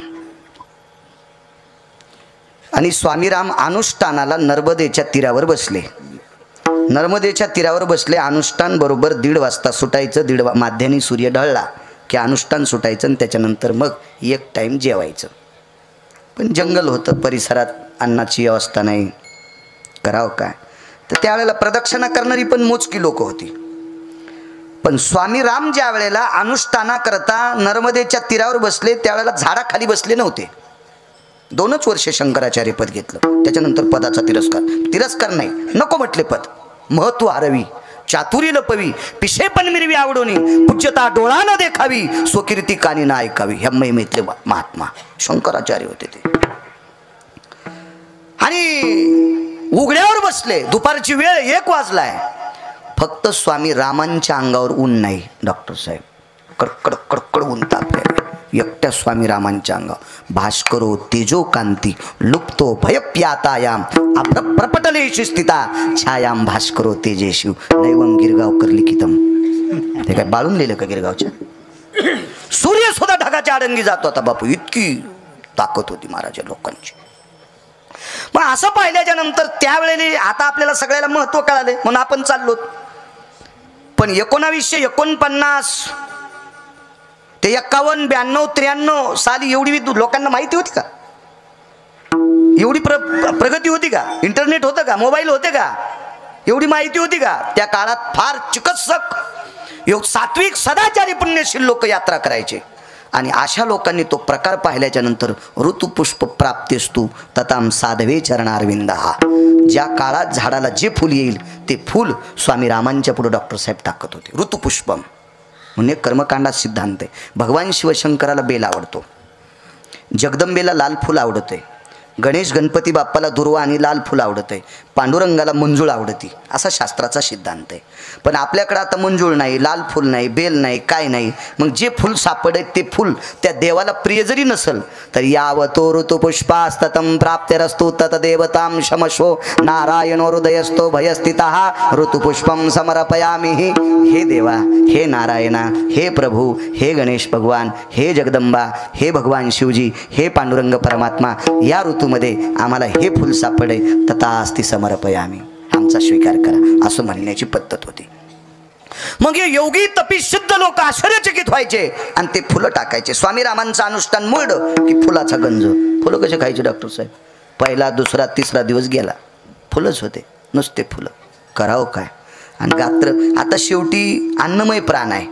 आणि स्वामी राम अनुष्ठानाला नर्मदेच्या तीरावर बसले. नर्मदेच्या तीरावर बसले. अनुष्ठान बरोबर 1:30 वाजता सुटायचं. 1:30 माध्यानी सूर्य ढळला की अनुष्ठान सुटायचं आणि त्याच्यानंतर मग एक टाईम जेवायचं. पण जंगल होतं, परिसरात अन्नाची व्यवस्था नाही, करावं काय. तर त्यावेळेला प्रदक्षिणा करणारी पण मोजकी लोक होती. पण स्वामी राम ज्या वेळेला अनुष्ठानाकरता नर्मदेच्या तीरावर बसले त्यावेळेला झाडाखाली बसले नव्हते. 2च वर्षे शंकराचार्य पद घेतलं. त्याच्यानंतर पदाचा तिरस्कार नाही, नको म्हटले पद. महत्व हरवी, चातुर्य लपवी, पिशे पण मिरवी आवडोनी, पूज्यता डोळा न देखावी, स्वकीर्ती कानी ना ऐकावी. ह्या महिमेतले महात्मा शंकराचार्य होते ते. आणि उघड्यावर बसले. दुपारची वेळ 1 वाजलाय. फक्त स्वामी रामांच्या अंगावर ऊन नाही डॉक्टर साहेब, कडकड कडकड ऊन तापले. एकट्या स्वामी रामांच्या अंगावर भास्करो तेजो कांती लुप्तो भयप्यातायाम प्रपटलेषु स्थिता छायाम भास्करो तेजेशु नैवम गिरगावकर लिखितम. ते काय बाळून लिहिलं का गिरगावच्या? सूर्य सुद्धा ढगाच्या आडंगी जातो आता बापू, इतकी ताकद होती महाराजा लोकांची. पण असं पाहिल्याच्या नंतर त्यावेळेला आता आपल्याला सगळ्याला महत्व कळाले म्हणून आपण चाललो. पण 1949 ते 51, 92, 93 साली एवढी लोकांना माहिती होती का? एवढी प्रगती होती का? इंटरनेट होतं का? मोबाईल होते का? एवढी माहिती होती का? त्या काळात फार चिकित्सक, सात्विक, सदाचारी, पुण्यशील लोक यात्रा करायचे. आणि अशा लोकांनी तो प्रकार पाहिल्याच्या नंतर ऋतुपुष्प प्राप्तेस्तु तताम साधवे चरणारविंदा. ज्या काळात झाडाला जे फुल येईल ते फुल स्वामी रामांच्या पुढे डॉक्टर साहेब टाकत होते. ऋतुपुष्पम म्हणजे कर्मकांडात सिद्धांत आहे. भगवान शिवशंकराला बेल आवडतो, जगदंबेला लाल फुल आवडते, गणेश गणपती बाप्पाला दुर्वा आणि लाल फुल आवडते, पांडुरंगाला मंजुळ आवडती, असा शास्त्राचा सिद्धांत आहे. पण आपल्याकडे आता मंजुळ नाही, लाल फुल नाही, बेल नाही, काय नाही. मग जे फुल सापडे ते फुल त्या देवाला प्रिय जरी नसल तर यावतो ऋतुपुष्पास्ततम प्राप्तिरस्तु तत देवतां शमशो नारायणो हृदयस्थो भयस्थितः ऋतुपुष्पम समर्पयामि. हे देवा, हे नारायणा, हे प्रभू, हे गणेश भगवान, हे जगदंबा, हे भगवान शिवजी, हे पांडुरंग परमात्मा, या ऋतूमध्ये आम्हाला हे फुल सापडे तथास्ति समर्पयामि, आमचा स्वीकार करा, असं म्हणण्याची पद्धत होती. मग हे योगी तपिसिद्ध लोक आश्चर्यचकित व्हायचे आणि ते फुलं टाकायचे. स्वामी रामांचं अनुष्ठान मोडलं की फुलाचा गंज. फुलं कसे खायचे डॉक्टर साहेब? पहिला, दुसरा, तिसरा दिवस गेला, फुलंच होते, नुसते फुलं. करावं काय? आणि गात्र आता शेवटी अन्नमय प्राण आहे.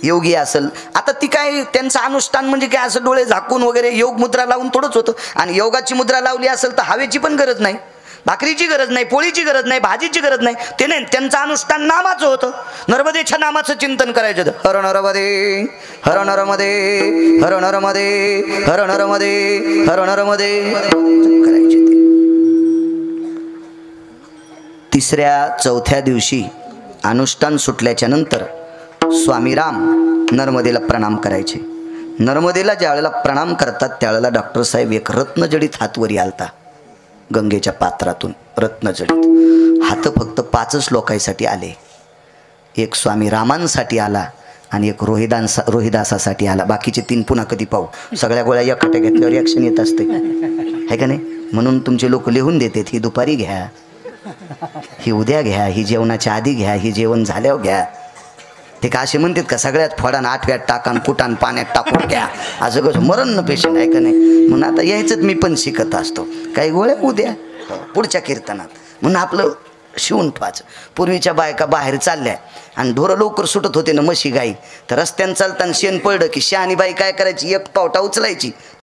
योगी असेल आता ती काय त्यांचं अनुष्ठान म्हणजे काय असं डोळे झाकून वगैरे योग मुद्रा लावून थोडंच होतं. आणि योगाची मुद्रा लावली असेल तर हवेची पण गरज नाही. भाकरीची गरज नाही, पोळीची गरज नाही, भाजीची गरज नाही. ते नाही, त्यांचं अनुष्ठान नामाचं होतं. नर्मदेच्या नामाचं चिंतन करायचं होतं. हर नर्मदे हर नर्मदे हर नर्मदे हर नर्मदे हर नर्मदे करायचे. तिसऱ्या चौथ्या दिवशी अनुष्ठान सुटल्याच्या नंतर स्वामी राम नर्मदेला प्रणाम करायचे. नर्मदेला ज्यावेळेला प्रणाम करतात त्यावेळेला डॉक्टर साहेब एक रत्नजडीत हात वरी आलता. गंगेच्या पात्रातून रत्नजडीत हात फक्त 5 लोकांसाठी आले. एक स्वामी रामांसाठी आला आणि एक रोहिदासासाठी आला. बाकीचे 3 पुन्हा कधी पाहू. सगळ्या गोळ्या एकट्या घेतल्यावर रिॲक्शन येत असते, है का नाही? म्हणून तुमचे लोक लिहून देतात, ही दुपारी घ्या, ही उद्या घ्या, ही जेवणाच्या आधी घ्या, ही जेवण झाल्यावर घ्या. ते का असे म्हणतात का सगळ्यात फोडान 8व्यात टाकान कुटान पाण्यात टाकून घ्या, असं कसं मरण पेशंट आहे का नाही? म्हणून आता यायचंच मी पण शिकत असतो. काही गोळ्या उद्या पुढच्या कीर्तनात. म्हणून आपलं शिवून ठेवायचं. पूर्वीच्या बायका बाहेर चालल्या आणि ढोरं लवकर सुटत होते ना, म्हशी गाई. तर रस्त्यानं चालताना शेण पडलं की शहाणी बाई काय करायची, एक पावटा उचलायची